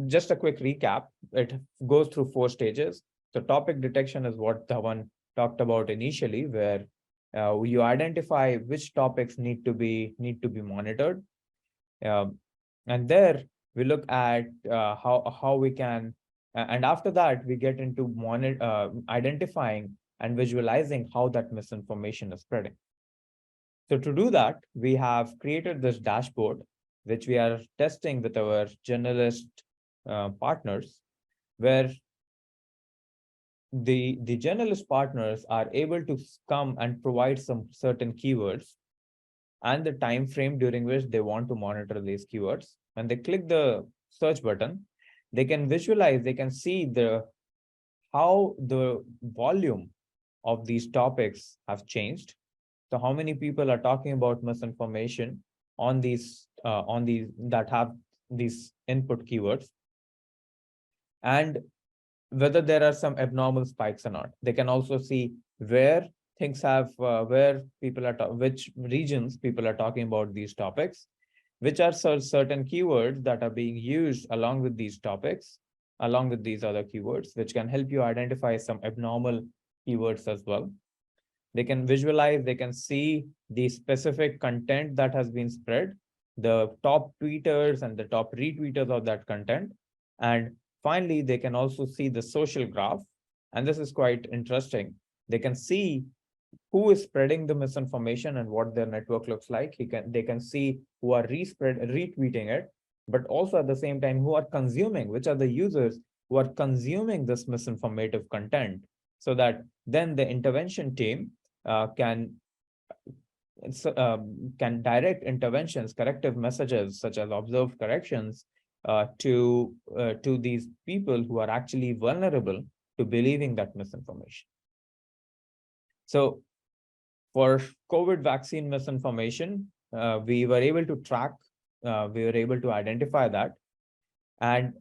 just a quick recap, it goes through 4 stages. So topic detection is what Dhawan talked about initially, where you identify which topics need to be monitored. And there we look at how we can, and after that we get into identifying and visualizing how that misinformation is spreading. So to do that, we have created this dashboard, which we are testing with our journalist partners, where the journalist partners are able to come and provide some certain keywords and the time frame during which they want to monitor these keywords. When they click the search button, they can visualize, they can see how the volume of these topics have changed. So how many people are talking about misinformation on these that have these input keywords, and whether there are some abnormal spikes or not. They can also see where things have where people are which regions people are talking about these topics, which are certain keywords that are being used along with these topics, along with these other keywords, which can help you identify some abnormal keywords as well. They can visualize, they can see the specific content that has been spread, the top tweeters and the top retweeters of that content. And finally, they can also see the social graph. And this is quite interesting. They can see who is spreading the misinformation and what their network looks like. They can see who are retweeting it, but also at the same time, who are consuming, which are the users who are consuming this misinformative content, so that then the intervention team can direct interventions, corrective messages such as observed corrections to these people who are actually vulnerable to believing that misinformation. So for COVID vaccine misinformation, we were able to track, we were able to identify that. And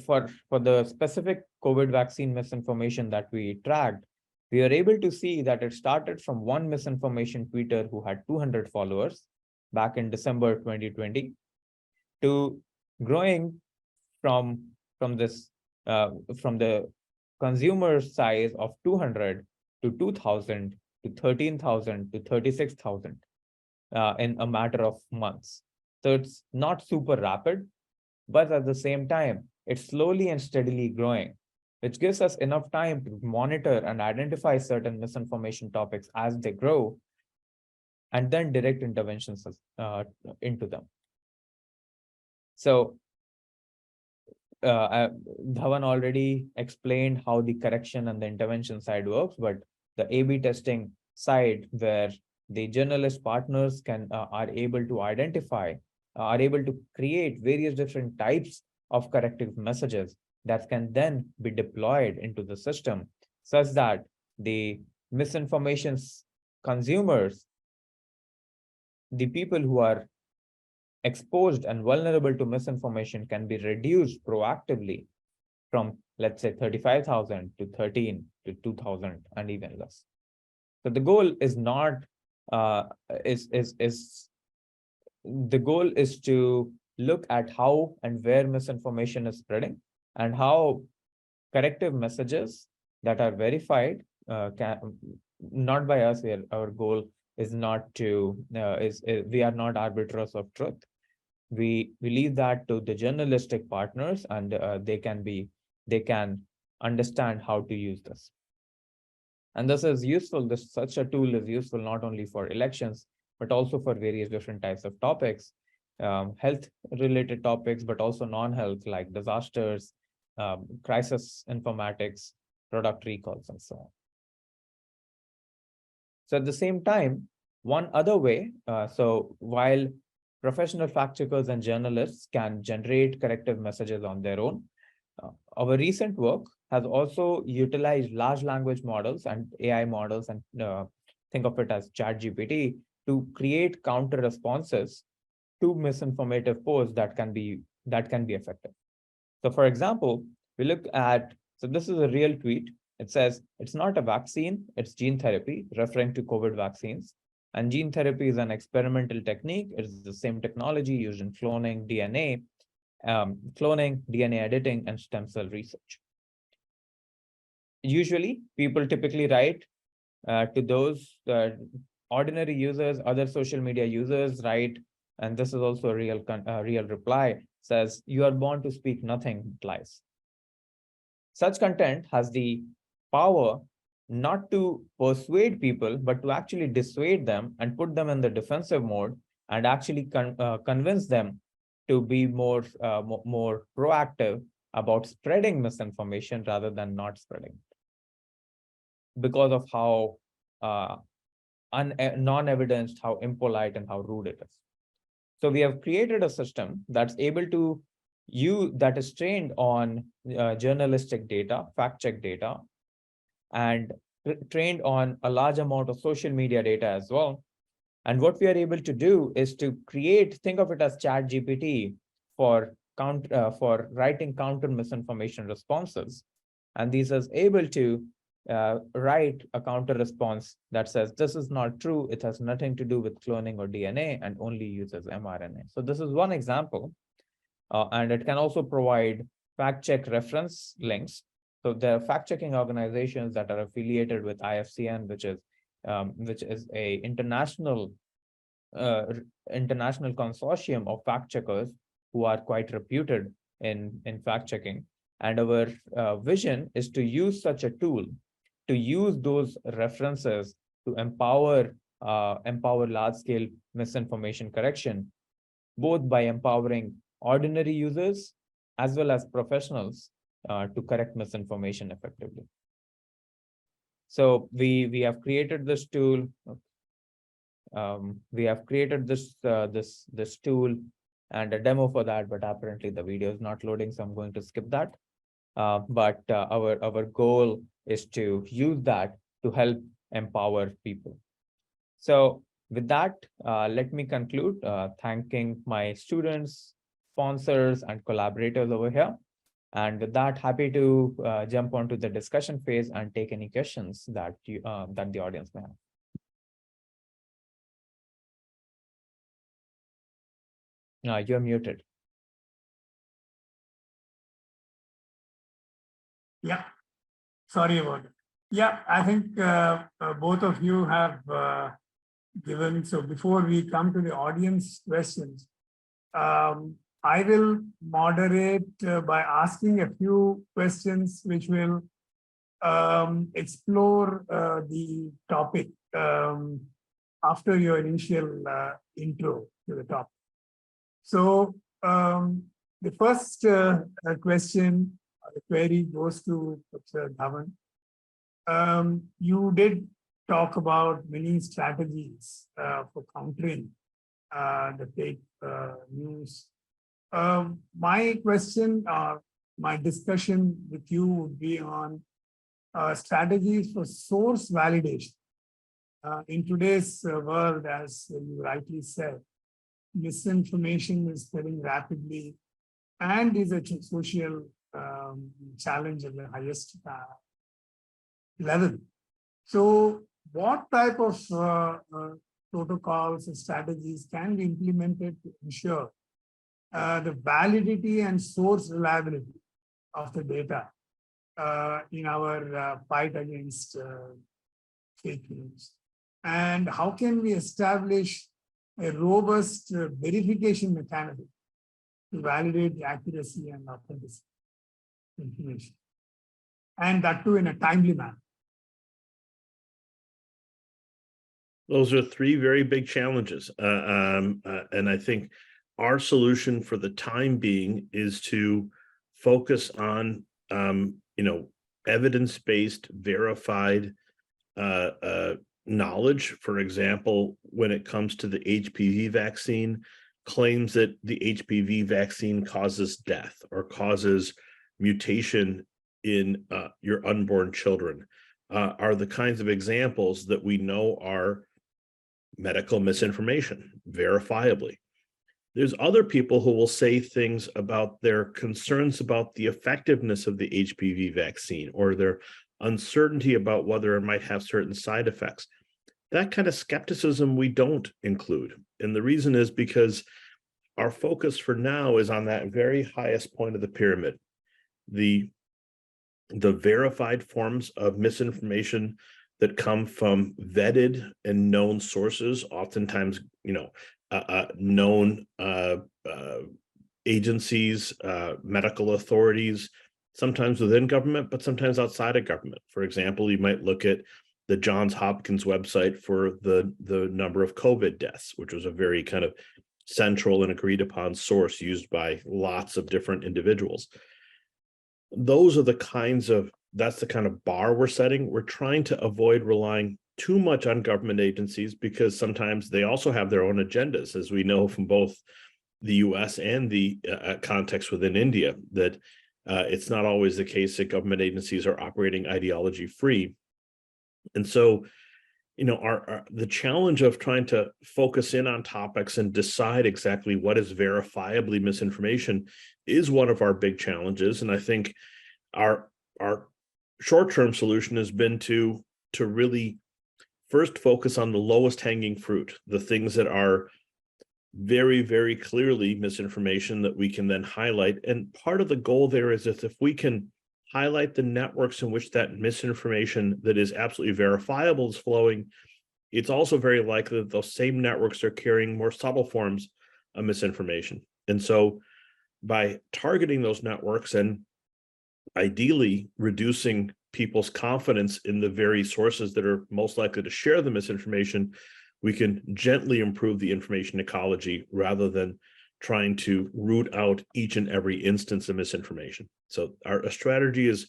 for the specific COVID vaccine misinformation that we tracked, we were able to see that it started from one misinformation tweeter who had 200 followers back in December 2020 to growing from the consumer size of 200 to 2,000 to 13,000 to 36,000 in a matter of months. So it's not super rapid, but at the same time, it's slowly and steadily growing, which gives us enough time to monitor and identify certain misinformation topics as they grow, and then direct interventions into them. So Dhawan already explained how the correction and the intervention side works, but the A/B testing side, where the journalist partners are able to identify, are able to create various different types of corrective messages that can then be deployed into the system, such that the misinformation consumers, the people who are exposed and vulnerable to misinformation, can be reduced proactively from, let's say, 35,000 to 13 to 2,000 and even less. So the goal is not the goal is to look at how and where misinformation is spreading, and how corrective messages that are verified not by us. Our goal is not to we are not arbiters of truth. We leave that to the journalistic partners, and they can understand how to use this. And this is useful. Such a tool is useful not only for elections, but also for various different types of topics, health related topics, but also non-health, like disasters, crisis informatics, product recalls, and so on. So at the same time, one other way, so while professional fact checkers and journalists can generate corrective messages on their own, our recent work has also utilized large language models and AI models, and think of it as ChatGPT, to create counter responses to misinformative posts that can be effective. So for example, we look at, so this is a real tweet. It says, "It's not a vaccine, it's gene therapy," referring to COVID vaccines. And gene therapy is an experimental technique. It's the same technology used in cloning DNA, editing, and stem cell research. Usually, people typically write to those ordinary users, other social media users, write, and this is also a real reply, says, "You are born to speak nothing but lies." Such content has the power not to persuade people, but to actually dissuade them and put them in the defensive mode and actually convince them to be more proactive about spreading misinformation rather than not spreading it, because of how non-evidenced, how impolite, and how rude it is. So we have created a system that's able to that is trained on journalistic data, fact check data, and trained on a large amount of social media data as well. And what we are able to do is to think of it as Chat GPT for writing counter misinformation responses. And these is able to write a counter response that says, this is not true, it has nothing to do with cloning or DNA and only uses mRNA. So this is one example. And it can also provide fact check reference links. So there are fact checking organizations that are affiliated with IFCN, which is a international consortium of fact checkers who are quite reputed in fact checking. And our vision is to use such a tool, to use those references to empower large scale misinformation correction, both by empowering ordinary users as well as professionals to correct misinformation effectively. So we have created this tool. We have created this tool and a demo for that, but apparently the video is not loading, so I'm going to skip that. But our goal is to use that to help empower people. So with that, let me conclude thanking my students, sponsors, and collaborators over here. And with that, happy to jump onto the discussion phase and take any questions that that the audience may have. You're muted. Yeah, sorry about it. Yeah, I think both of you have given. So before we come to the audience questions, I will moderate by asking a few questions which will explore the topic after your initial intro to the topic. So the first question, the query goes to Professor Dhawan. You did talk about many strategies for countering the fake news. My question, my discussion with you would be on strategies for source validation. In today's world, as you rightly said, misinformation is spreading rapidly and is a social challenge at the highest level. So what type of protocols and strategies can be implemented to ensure the validity and source reliability of the data in our fight against fake news? And how can we establish a robust verification mechanism to validate the accuracy and authenticity of information, and that too in a timely manner? Those are three very big challenges. And I think our solution for the time being is to focus on, evidence-based, verified knowledge. For example, when it comes to the HPV vaccine, claims that the HPV vaccine causes death or causes mutation in your unborn children are the kinds of examples that we know are medical misinformation, verifiably. There's other people who will say things about their concerns about the effectiveness of the HPV vaccine or their uncertainty about whether it might have certain side effects. That kind of skepticism we don't include. And the reason is because our focus for now is on that very highest point of the pyramid, the verified forms of misinformation that come from vetted and known sources, oftentimes, known agencies, medical authorities, sometimes within government, but sometimes outside of government. For example, you might look at the Johns Hopkins website for the number of COVID deaths, which was a very kind of central and agreed upon source used by lots of different individuals. Those are that's the kind of bar we're setting. We're trying to avoid relying too much on government agencies because sometimes they also have their own agendas, as we know from both the US and the context within India, that it's not always the case that government agencies are operating ideology free. And so, the challenge of trying to focus in on topics and decide exactly what is verifiably misinformation is one of our big challenges. And I think our short-term solution has been to really first focus on the lowest hanging fruit, the things that are very, very clearly misinformation that we can then highlight. And part of the goal there is that if we can highlight the networks in which that misinformation that is absolutely verifiable is flowing, it's also very likely that those same networks are carrying more subtle forms of misinformation. And so by targeting those networks and ideally reducing people's confidence in the very sources that are most likely to share the misinformation, we can gently improve the information ecology rather than trying to root out each and every instance of misinformation. So our strategy is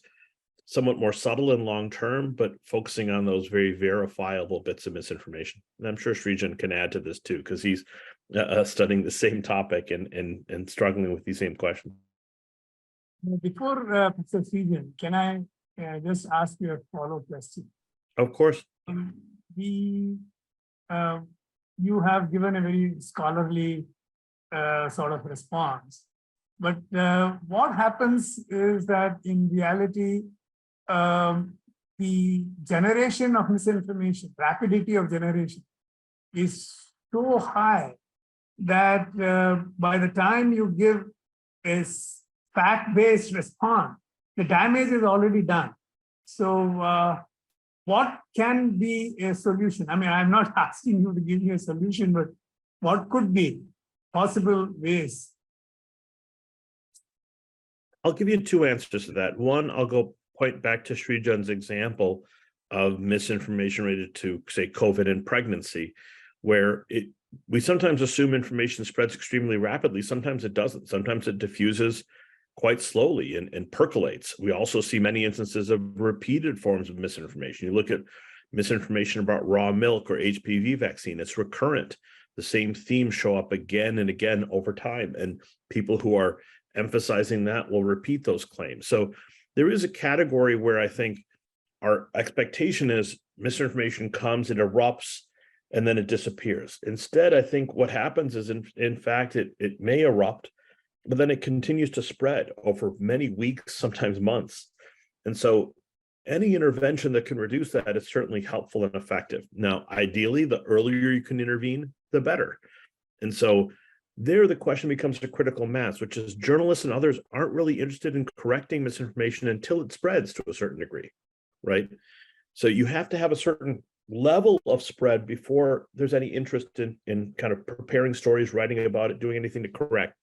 somewhat more subtle and long-term, but focusing on those very verifiable bits of misinformation. And I'm sure Srijan can add to this too, because he's studying the same topic and struggling with these same questions. Before Professor Srijan, can I just ask you a follow-up question? Of course. You have given a very scholarly sort of response. But what happens is that in reality, the generation of misinformation, rapidity of generation is so high that by the time you give a fact-based response, the damage is already done. So what can be a solution? I mean, I'm not asking you to give me a solution, but what could be possible ways? I'll give you two answers to that. One, I'll go point back to Srijan's example of misinformation related to, say, COVID and pregnancy, where we sometimes assume information spreads extremely rapidly. Sometimes it doesn't. Sometimes it diffuses quite slowly and percolates. We also see many instances of repeated forms of misinformation. You look at misinformation about raw milk or HPV vaccine, it's recurrent. The same themes show up again and again over time, and people who are emphasizing that will repeat those claims. So there is a category where I think our expectation is misinformation comes, it erupts, and then it disappears. Instead, I think what happens is, in fact, it may erupt, but then it continues to spread over many weeks, sometimes months. And so any intervention that can reduce that is certainly helpful and effective. Now, ideally, the earlier you can intervene, the better. And so there, the question becomes a critical mass, which is journalists and others aren't really interested in correcting misinformation until it spreads to a certain degree, right? So you have to have a certain level of spread before there's any interest in kind of preparing stories, writing about it, doing anything to correct.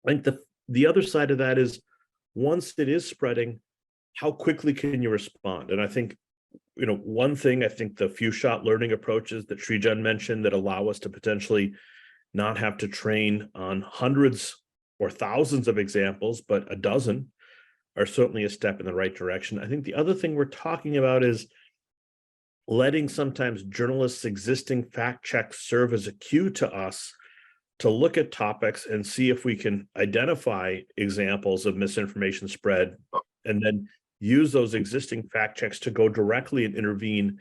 I think the other side of that is, once it is spreading, how quickly can you respond? And I think, one thing, I think the few shot learning approaches that Srijan mentioned that allow us to potentially not have to train on hundreds or thousands of examples, but a dozen, are certainly a step in the right direction. I think the other thing we're talking about is letting sometimes journalists' existing fact checks serve as a cue to us to look at topics and see if we can identify examples of misinformation spread, and then use those existing fact checks to go directly and intervene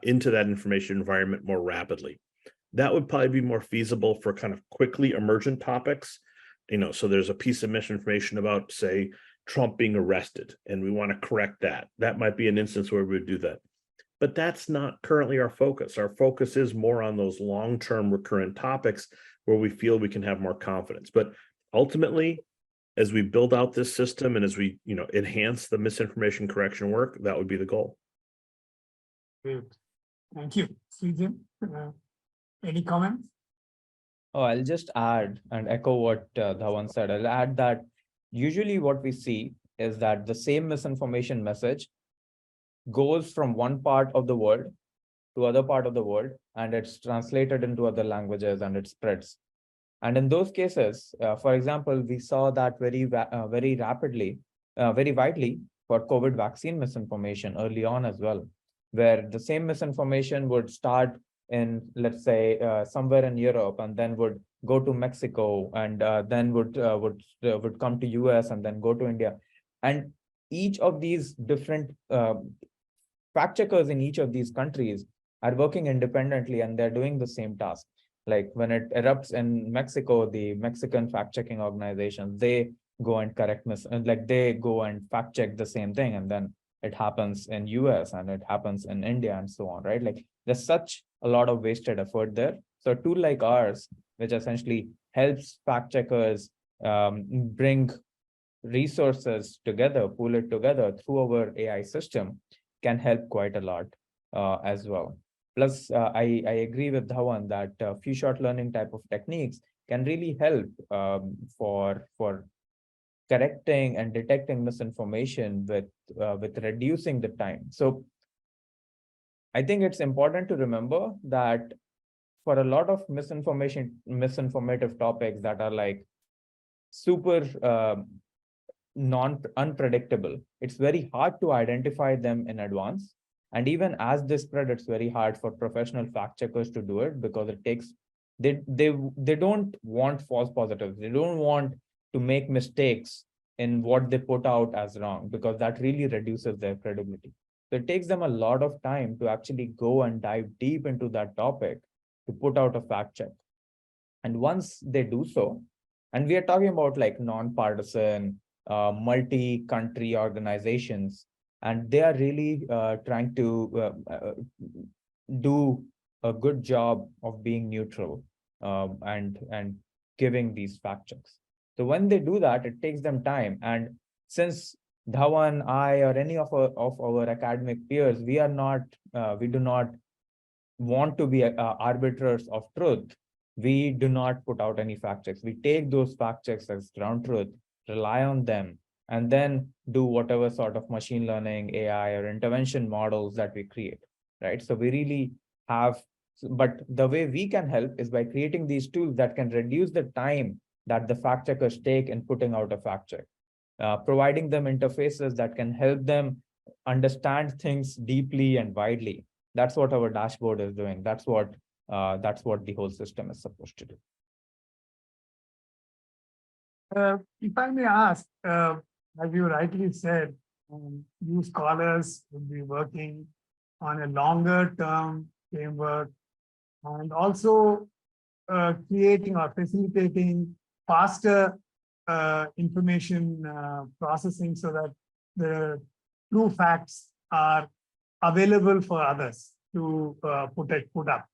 into that information environment more rapidly. That would probably be more feasible for kind of quickly emergent topics. So there's a piece of misinformation about, say, Trump being arrested, and we want to correct that. That might be an instance where we would do that. But that's not currently our focus. Our focus is more on those long-term recurrent topics where we feel we can have more confidence. But ultimately, as we build out this system and as we enhance the misinformation correction work, that would be the goal. Great. Thank you. Srijan, any comments? Oh, I'll just add and echo what Dhawan said. I'll add that usually what we see is that the same misinformation message goes from one part of the world to other part of the world, and it's translated into other languages and it spreads. And in those cases, for example, we saw that very rapidly, very widely for COVID vaccine misinformation early on as well, where the same misinformation would start in, let's say, somewhere in Europe, and then would go to Mexico, and then would come to US, and then go to India. And each of these different fact checkers in each of these countries are working independently, and they're doing the same task. Like when it erupts in Mexico, the Mexican fact checking organizations, they go and they go and fact check the same thing, and then it happens in US and it happens in India and so on, right? Like there's such a lot of wasted effort there. So a tool like ours, which essentially helps fact checkers bring resources together, pool it together through our AI system, can help quite a lot as well. Plus, I agree with Dhawan that few shot learning type of techniques can really help for correcting and detecting misinformation with reducing the time. So I think it's important to remember that for a lot of misinformative topics that are like super unpredictable, it's very hard to identify them in advance. And even as they spread, it's very hard for professional fact checkers to do it, because it takes, they don't want false positives. They don't want to make mistakes in what they put out as wrong, because that really reduces their credibility. So it takes them a lot of time to actually go and dive deep into that topic to put out a fact check. And once they do so, and we are talking about like non-partisan, multi-country organizations, and they are really trying to do a good job of being neutral and giving these fact checks. So when they do that, it takes them time. And since Dhawan, I, or any of our academic peers, we do not want to be arbiters of truth. We do not put out any fact checks. We take those fact checks as ground truth, rely on them, and then do whatever sort of machine learning, AI, or intervention models that we create, right? So we really have, but the way we can help is by creating these tools that can reduce the time that the fact checkers take in putting out a fact check, providing them interfaces that can help them understand things deeply and widely. That's what our dashboard is doing. That's what the whole system is supposed to do. If I may ask, as you rightly said, you scholars will be working on a longer term framework, and also creating or facilitating faster information processing, so that the true facts are available for others to put up.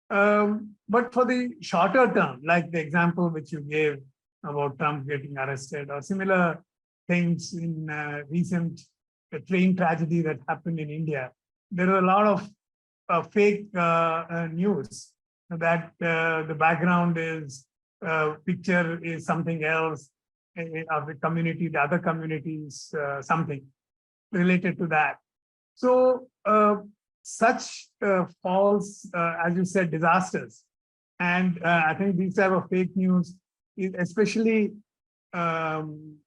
But for the shorter term, like the example which you gave about Trump getting arrested, or similar things in recent train tragedy that happened in India, there are a lot of fake news that the background is picture is something else of the community, the other communities, something related to that. So such false, as you said, disasters. And I think these type of fake news is especially, you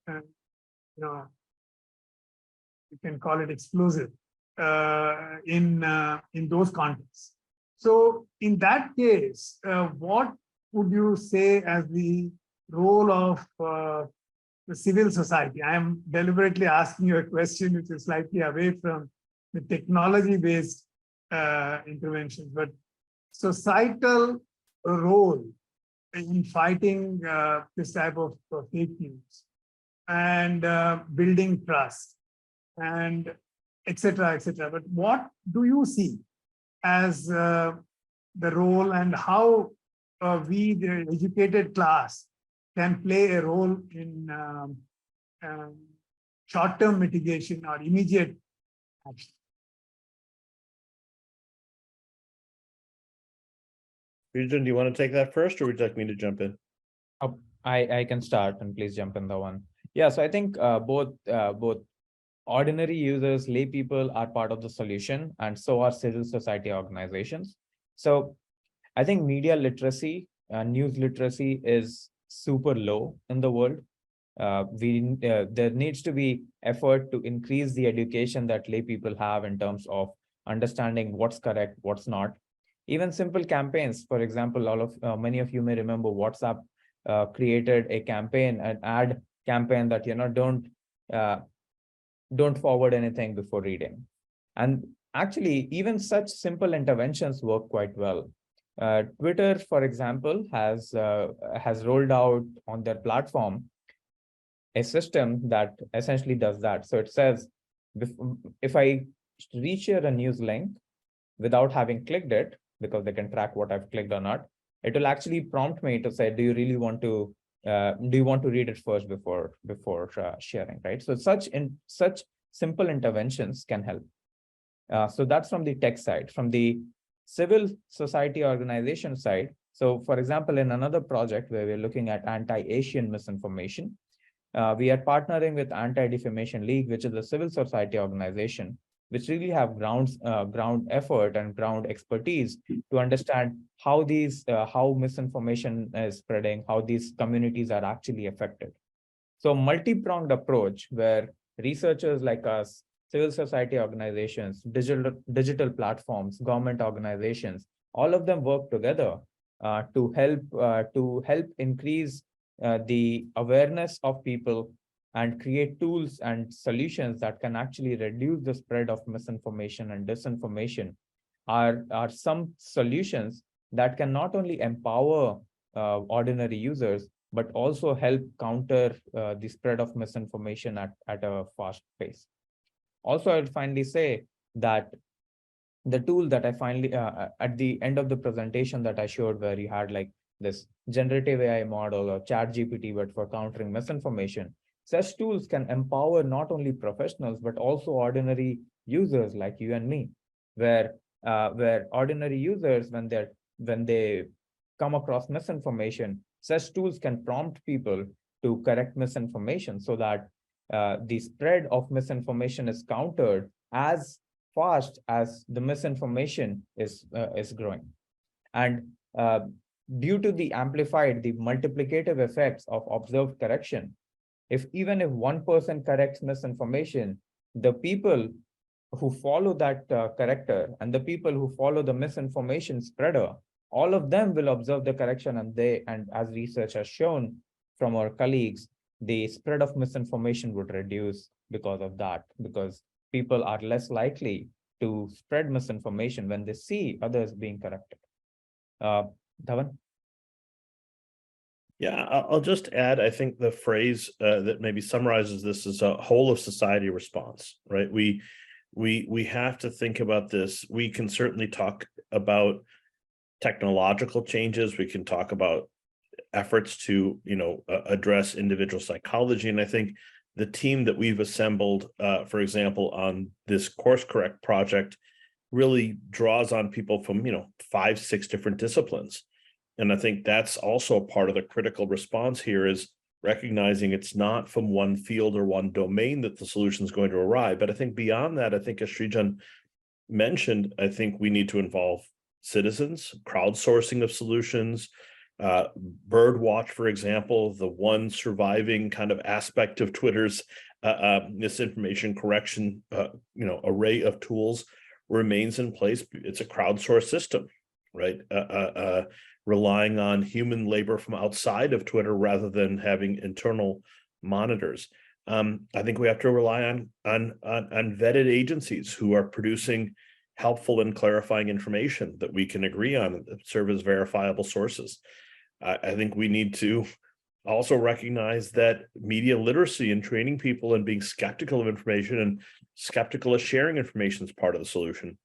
can call it explosive in those contexts. So in that case, what would you say as the role of the civil society? I am deliberately asking you a question which is slightly away from the technology-based interventions, but societal role in fighting this type of fake news and building trust and etc., etc. But what do you see as the role, and how we, the educated class, can play a role in short-term mitigation or immediate action? Rajan, do you want to take that first, or would you like me to jump in? I can start, and please jump in the one. Yeah, so I think both ordinary users, lay people are part of the solution, and so are civil society organizations. So I think media literacy, news literacy is super low in the world. There needs to be effort to increase the education that lay people have in terms of understanding what's correct, what's not. Even simple campaigns, for example, many of you may remember WhatsApp created a campaign, an ad campaign that uh, don't forward anything before reading. And actually, even such simple interventions work quite well. Twitter, for example, has rolled out on their platform a system that essentially does that. So it says, if I reshare a news link without having clicked it, because they can track what I've clicked or not, it will actually prompt me to say, do you want to read it first before sharing, right? So such simple interventions can help. So that's from the tech side. From the civil society organization side, so for example, in another project where we're looking at anti-Asian misinformation, we are partnering with Anti-Defamation League, which is a civil society organization, which really have ground effort and ground expertise to understand how misinformation is spreading, how these communities are actually affected. So multi-pronged approach where researchers like us, civil society organizations, digital platforms, government organizations, all of them work together to help increase the awareness of people and create tools and solutions that can actually reduce the spread of misinformation and disinformation are some solutions that can not only empower ordinary users, but also help counter the spread of misinformation at a fast pace. Also, I would finally say that the tool that I finally, at the end of the presentation that I showed, where you had like this generative AI model or chat GPT, but for countering misinformation, such tools can empower not only professionals, but also ordinary users like you and me, where ordinary users, when they come across misinformation, such tools can prompt people to correct misinformation so that the spread of misinformation is countered as fast as the misinformation is growing. And due to the multiplicative effects of observed correction, even if one person corrects misinformation, the people who follow that corrector and the people who follow the misinformation spreader, all of them will observe the correction, and as research has shown from our colleagues, the spread of misinformation would reduce because of that, because people are less likely to spread misinformation when they see others being corrected. Dhawan? Yeah, I'll just add, I think the phrase that maybe summarizes this is a whole of society response, right? We have to think about this. We can certainly talk about technological changes. We can talk about efforts to, address individual psychology. And I think the team that we've assembled, for example, on this course correct project really draws on people from, 5-6 different disciplines. And I think that's also part of the critical response here is recognizing it's not from one field or one domain that the solution is going to arrive. But I think beyond that, I think as Srijan mentioned, I think we need to involve citizens, crowdsourcing of solutions, Birdwatch, for example, the one surviving kind of aspect of Twitter's misinformation correction, array of tools remains in place. It's a crowdsourced system, right? Relying on human labor from outside of Twitter rather than having internal monitors. I think we have to rely on vetted agencies who are producing helpful and clarifying information that we can agree on that serve as verifiable sources. I think we need to also recognize that media literacy and training people and being skeptical of information and skeptical of sharing information is part of the solution.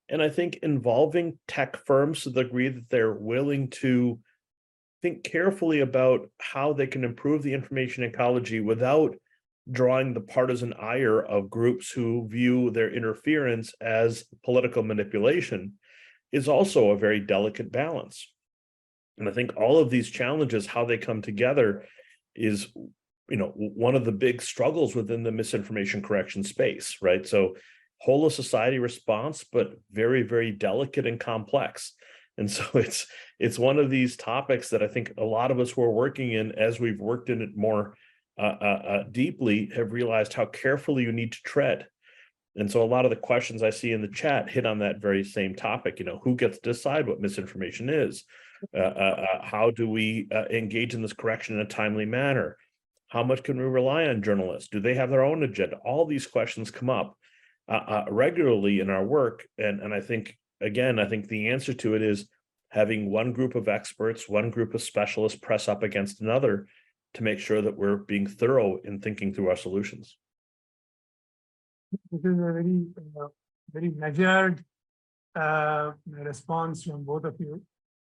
And I think involving tech firms to the degree that they're willing to think carefully about how they can improve the information ecology without drawing the partisan ire of groups who view their interference as political manipulation is also a very delicate balance. And I think all of these challenges, how they come together is one of the big struggles within the misinformation correction space, right? So whole of society response, but very, very delicate and complex. And so it's one of these topics that I think a lot of us who are working in, as we've worked in it more deeply, have realized how carefully you need to tread. And so a lot of the questions I see in the chat hit on that very same topic. Who gets to decide what misinformation is? How do we engage in this correction in a timely manner? How much can we rely on journalists? Do they have their own agenda? All these questions come up regularly in our work. And I think, again, I think the answer to it is having one group of experts, one group of specialists press up against another to make sure that we're being thorough in thinking through our solutions. This is a very, very measured response from both of you.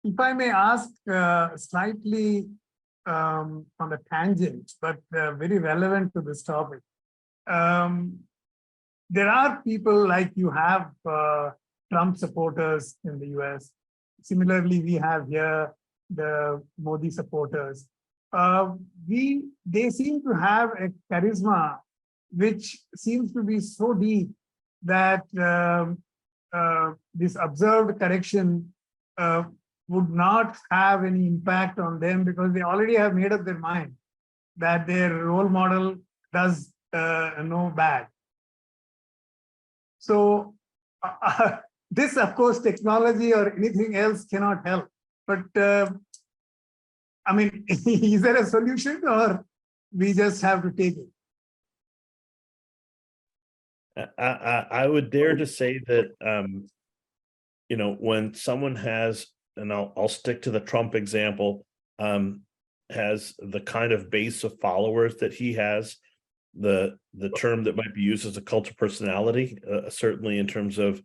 If I may ask slightly on a tangent, but very relevant to this topic. There are people like you have Trump supporters in the US. Similarly, we have here the Modi supporters. They seem to have a charisma which seems to be so deep that this observed correction would not have any impact on them because they already have made up their mind that their role model does no bad. So this, of course, technology or anything else cannot help. But I mean, is there a solution or we just have to take it? I would dare to say that, when someone has, and I'll stick to the Trump example, has the kind of base of followers that he has, the term that might be used as a cult of personality, certainly in terms of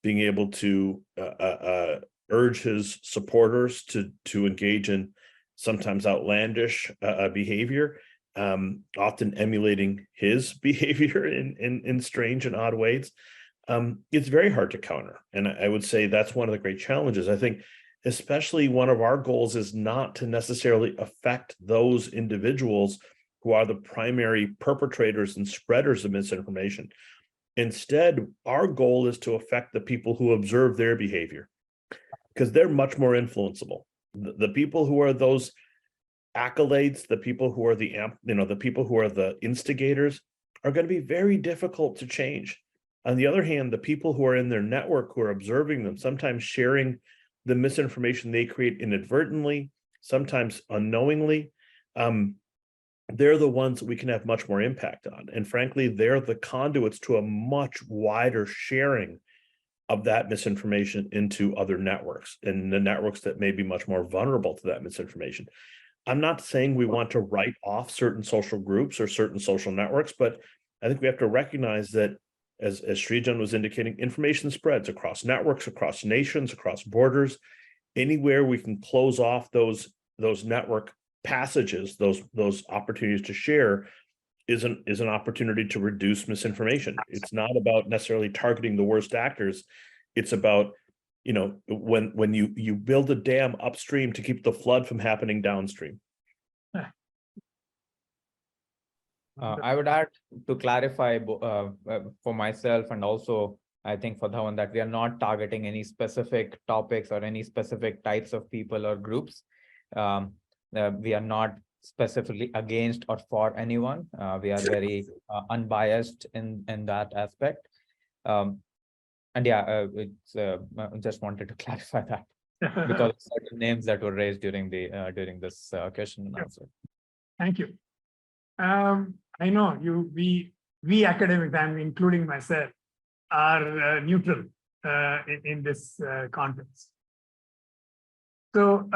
being able to urge his supporters to engage in sometimes outlandish behavior, often emulating his behavior in strange and odd ways. It's very hard to counter. And I would say that's one of the great challenges. I think especially one of our goals is not to necessarily affect those individuals who are the primary perpetrators and spreaders of misinformation. Instead, our goal is to affect the people who observe their behavior, because they're much more influenceable. The people who are those accolades, the people who are the people who are the instigators are going to be very difficult to change. On the other hand, the people who are in their network, who are observing them, sometimes sharing the misinformation they create inadvertently, sometimes unknowingly, they're the ones that we can have much more impact on. And frankly, they're the conduits to a much wider sharing of that misinformation into other networks, and the networks that may be much more vulnerable to that misinformation. I'm not saying we want to write off certain social groups or certain social networks, but I think we have to recognize that, as Srijan was indicating, information spreads across networks, across nations, across borders. Anywhere we can close off those network passages, those opportunities to share, is an opportunity to reduce misinformation. It's not about necessarily targeting the worst actors. It's about, when you build a dam upstream to keep the flood from happening downstream. I would add, to clarify for myself, and also I think for Dhawan, that we are not targeting any specific topics or any specific types of people or groups. We are not specifically against or for anyone. We are very unbiased in that aspect. And yeah, I just wanted to clarify that because of certain names that were raised during this question and answer. Thank you. I know we academics, I'm including myself, are neutral in this context. So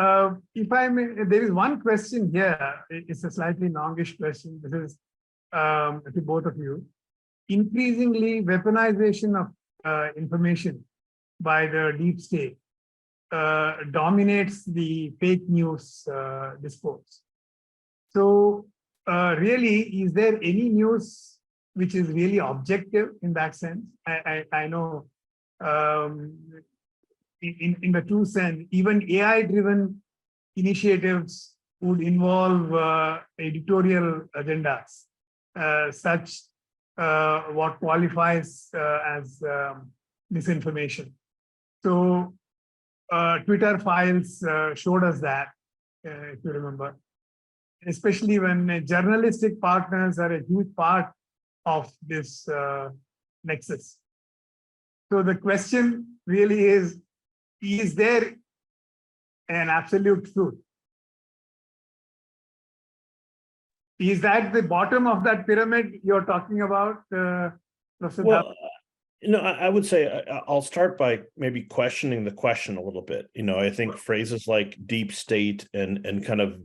if I may, there is one question here. It's a slightly longish question. This is to both of you. Increasingly, weaponization of information by the deep state dominates the fake news discourse. So really, is there any news which is really objective in that sense? I know in the true sense, even AI-driven initiatives would involve editorial agendas, such what qualifies as misinformation. So Twitter files showed us that, if you remember, especially when journalistic partners are a huge part of this nexus. So the question really is there an absolute truth? Is that the bottom of that pyramid you're talking about, Professor? Well, I would say I'll start by maybe questioning the question a little bit. I think phrases like deep state and kind of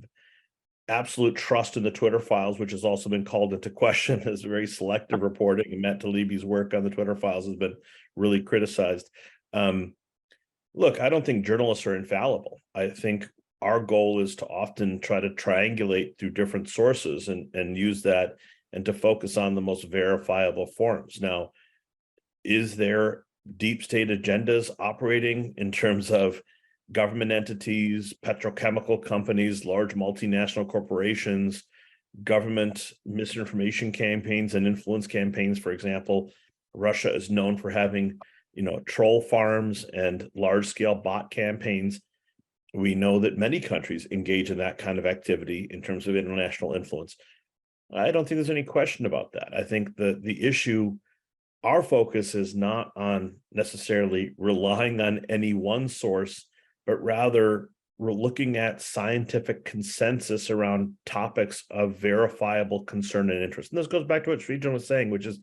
absolute trust in the Twitter files, which has also been called into question as very selective reporting, and Matt Taibbi's work on the Twitter files has been really criticized. Look, I don't think journalists are infallible. I think our goal is to often try to triangulate through different sources and use that and to focus on the most verifiable forms. Now, is there deep state agendas operating in terms of government entities, petrochemical companies, large multinational corporations, government misinformation campaigns and influence campaigns? For example, Russia is known for having, troll farms and large-scale bot campaigns. We know that many countries engage in that kind of activity in terms of international influence. I don't think there's any question about that. I think the issue, our focus is not on necessarily relying on any one source, but rather we're looking at scientific consensus around topics of verifiable concern and interest. And this goes back to what Srijan was saying, which is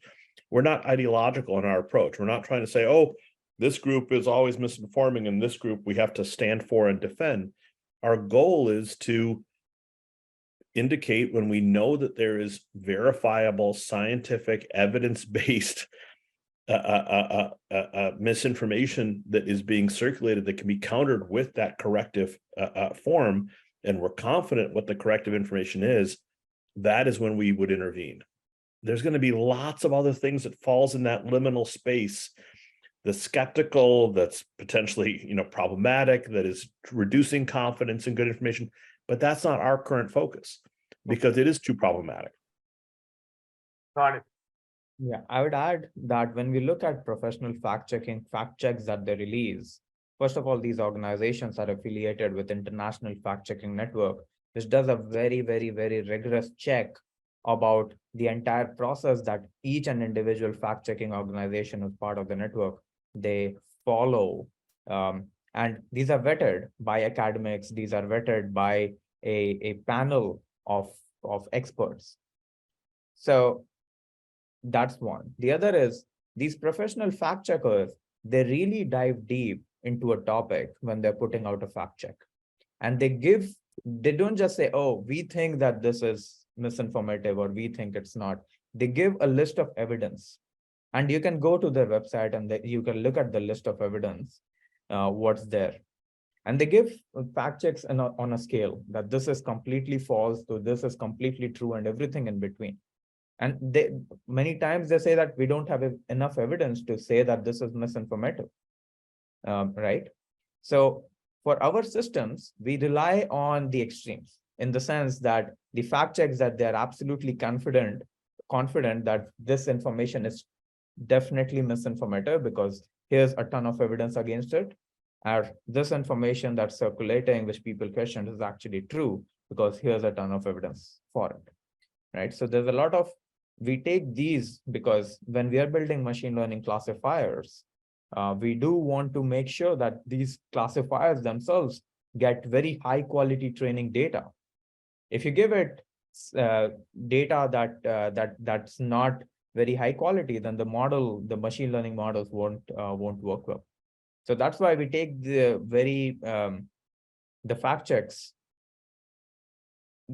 we're not ideological in our approach. We're not trying to say, oh, this group is always misinforming and this group we have to stand for and defend. Our goal is to indicate when we know that there is verifiable, scientific, evidence-based misinformation that is being circulated that can be countered with that corrective form, and we're confident what the corrective information is, that is when we would intervene. There's going to be lots of other things that falls in that liminal space. The skeptical, that's potentially problematic, that is reducing confidence in good information, but that's not our current focus because it is too problematic. Got it. Yeah, I would add that when we look at professional fact checks that they release, first of all, these organizations are affiliated with International Fact Checking Network, which does a very, very, very rigorous check about the entire process that each and individual fact checking organization as part of the network they follow. And these are vetted by academics. These are vetted by a panel of experts. So that's one. The other is these professional fact checkers, they really dive deep into a topic when they're putting out a fact check. And they don't just say, oh, we think that this is misinformative or we think it's not. They give a list of evidence. And you can go to their website and you can look at the list of evidence, what's there. And they give fact checks on a scale that this is completely false, to this is completely true, and everything in between. And many times they say that we don't have enough evidence to say that this is misinformative, right? So for our systems, we rely on the extremes in the sense that the fact checks that they're absolutely confident that this information is definitely misinformative because here's a ton of evidence against it. Or this information that's circulating, which people question, is actually true because here's a ton of evidence for it, right? So there's a lot of, we take these because when we are building machine learning classifiers, we do want to make sure that these classifiers themselves get very high quality training data. If you give it data that's not very high quality, then the machine learning models won't work well. So that's why we take the fact checks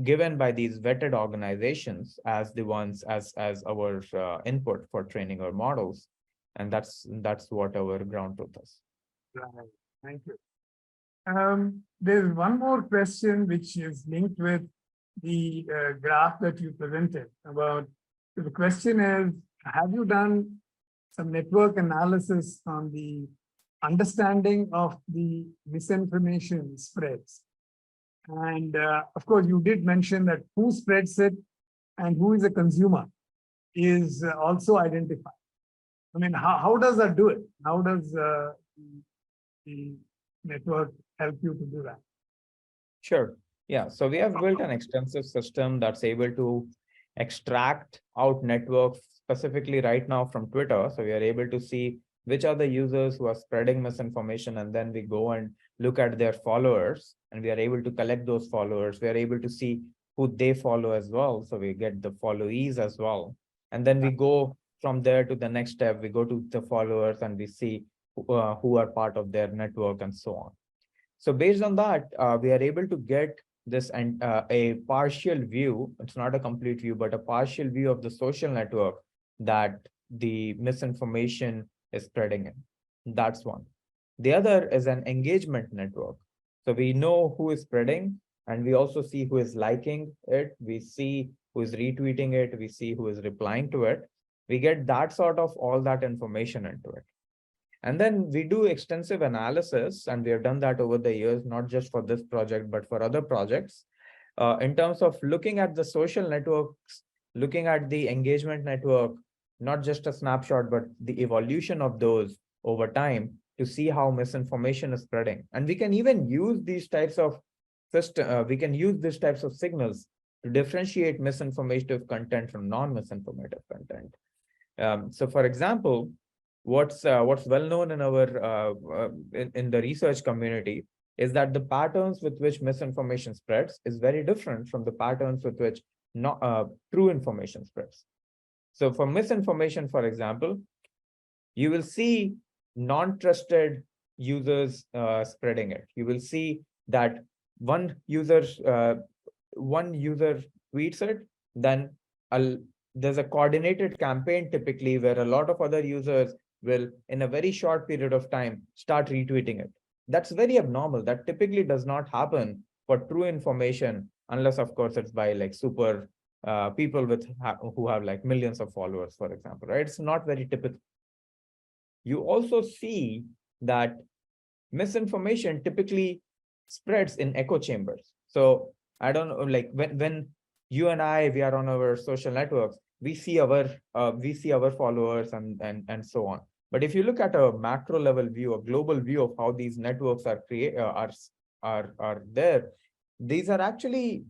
given by these vetted organizations as the ones as our input for training our models, and that's what our ground truth is. Right. Thank you. There's one more question which is linked with the graph that you presented about. The question is, have you done some network analysis on the understanding of the misinformation spreads And of course, you did mention that who spreads it and who is a consumer is also identified. I mean, how does that do it? How does the network help you to do that? Sure. Yeah. So we have built an extensive system that's able to extract out networks specifically right now from Twitter. So we are able to see which are the users who are spreading misinformation, and then we go and look at their followers, and we are able to collect those followers. We are able to see who they follow as well. So we get the followees as well. And then we go from there to the next step. We go to the followers and we see who are part of their network and so on. So based on that, we are able to get this and a partial view. It's not a complete view, but a partial view of the social network that the misinformation is spreading in. That's one. The other is an engagement network. So we know who is spreading, and we also see who is liking it. We see who is retweeting it. We see who is replying to it. We get that sort of all that information into it. And then we do extensive analysis, and we have done that over the years, not just for this project, but for other projects, in terms of looking at the social networks, looking at the engagement network, not just a snapshot, but the evolution of those over time to see how misinformation is spreading. And we can even use these types of signals to differentiate misinformative content from non-misinformative content. So for example, what's well known in our in the research community is that the patterns with which misinformation spreads is very different from the patterns with which true information spreads. So for misinformation, for example, you will see non-trusted users spreading it. You will see that one user tweets it, then there's a coordinated campaign typically where a lot of other users will, in a very short period of time, start retweeting it. That's very abnormal. That typically does not happen for true information, unless, of course, it's by like super people who have like millions of followers, for example, right? It's not very typical. You also see that misinformation typically spreads in echo chambers. So I don't know, like when you and I, we are on our social networks, we see our followers and so on. But if you look at a macro level view, a global view of how these networks are there, these are actually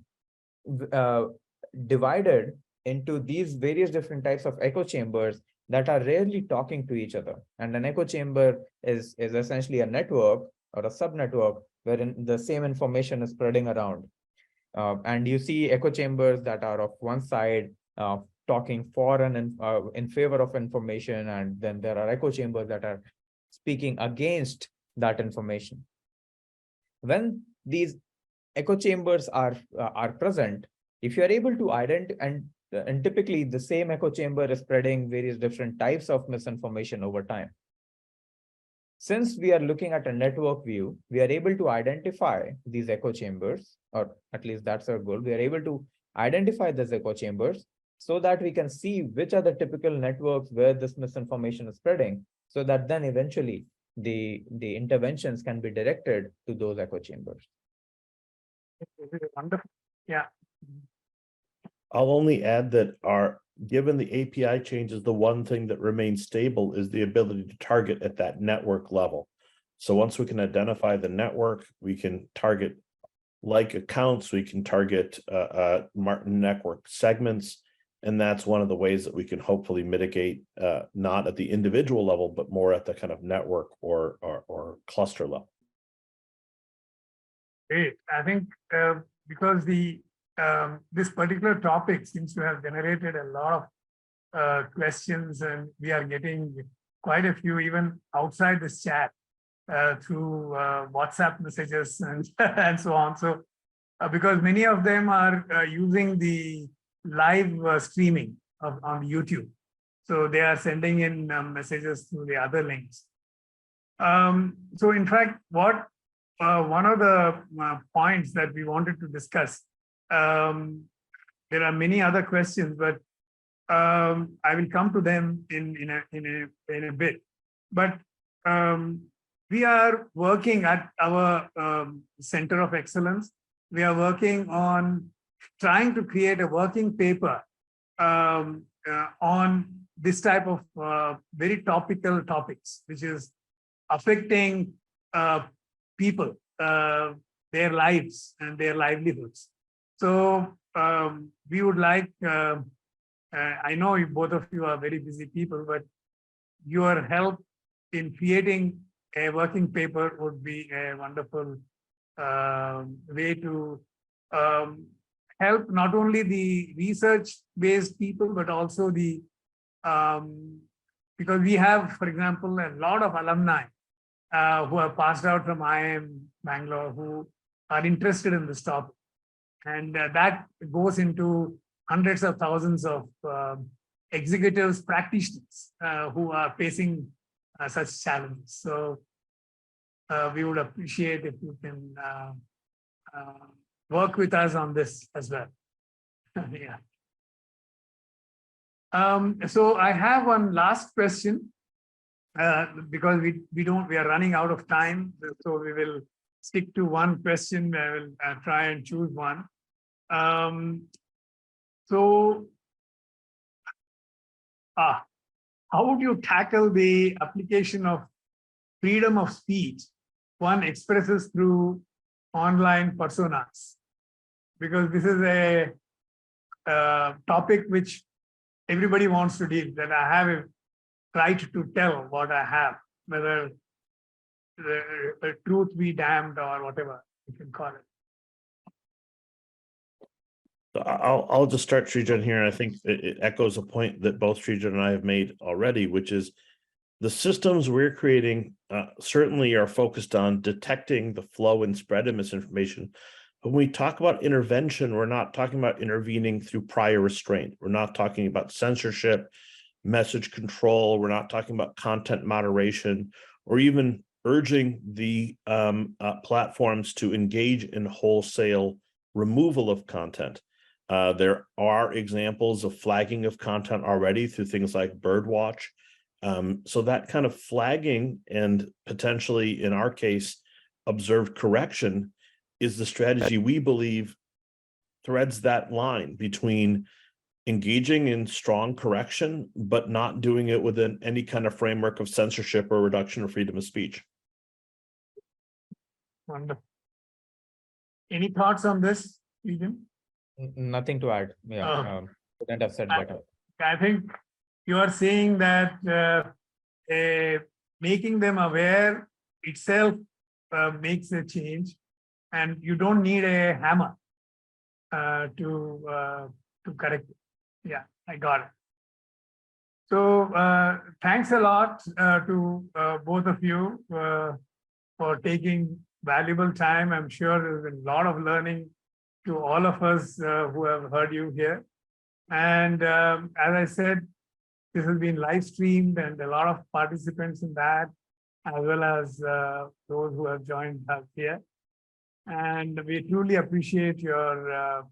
divided into these various different types of echo chambers that are rarely talking to each other. And an echo chamber is essentially a network or a subnetwork wherein the same information is spreading around. And you see echo chambers that are of one side talking for and in favor of information, and then there are echo chambers that are speaking against that information. When these echo chambers are present, if you are able to identify, and typically the same echo chamber is spreading various different types of misinformation over time. Since we are looking at a network view, we are able to identify these echo chambers, or at least that's our goal. We are able to identify these echo chambers so that we can see which are the typical networks where this misinformation is spreading, so that then eventually the interventions can be directed to those echo chambers. Wonderful. Yeah. I'll only add that given the API changes, the one thing that remains stable is the ability to target at that network level. So once we can identify the network, we can target like accounts, we can target network segments. And that's one of the ways that we can hopefully mitigate, not at the individual level, but more at the kind of network or cluster level. Great. I think because this particular topic seems to have generated a lot of questions, and we are getting quite a few even outside this chat through WhatsApp messages and so on. So because many of them are using the live streaming on YouTube. So they are sending in messages through the other links. So in fact, one of the points that we wanted to discuss, there are many other questions, but I will come to them in a bit. But we are working at our Center of Excellence we are working on trying to create a working paper on this type of very topical topics, which is affecting people, their lives and their livelihoods. So we would like, I know you, both of you are very busy people, but your help in creating a working paper would be a wonderful way to help not only the research-based people, but also the, because we have, for example, a lot of alumni who have passed out from IIM Bangalore who are interested in this topic. And that goes into hundreds of thousands of executives, practitioners who are facing such challenges. So we would appreciate if you can work with us on this as well. Yeah. So I have one last question because we are running out of time. So we will stick to one question. I will try and choose one. How would you tackle the application of freedom of speech one expresses through online personas? Because this is a topic which everybody wants to deal, that I have a right to tell what I have, whether the truth be damned or whatever you can call it. I'll just start, Srijan, here. And I think it echoes a point that both Srijan and I have made already, which is the systems we're creating certainly are focused on detecting the flow and spread of misinformation. When we talk about intervention, we're not talking about intervening through prior restraint. We're not talking about censorship, message control. We're not talking about content moderation, or even urging the platforms to engage in wholesale removal of content. There are examples of flagging of content already through things like Birdwatch. So that kind of flagging and potentially, in our case, observed correction is the strategy we believe threads that line between engaging in strong correction, but not doing it within any kind of framework of censorship or reduction of freedom of speech. Wonderful. Any thoughts on this, Eden? Nothing to add. Yeah, couldn't have said better. I think you are saying that making them aware itself makes a change, and you don't need a hammer to correct it. Yeah, I got it. So thanks a lot to both of you for taking valuable time. I'm sure there's been a lot of learning to all of us who have heard you here. And as I said, this has been live streamed and a lot of participants in that, as well as those who have joined us here. And we truly appreciate your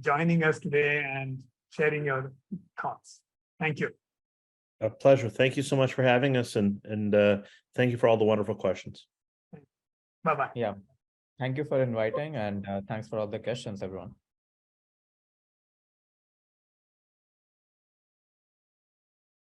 joining us today and sharing your thoughts. Thank you. A pleasure. Thank you so much for having us, and thank you for all the wonderful questions. Bye-bye. Yeah. Thank you for inviting, and thanks for all the questions, everyone.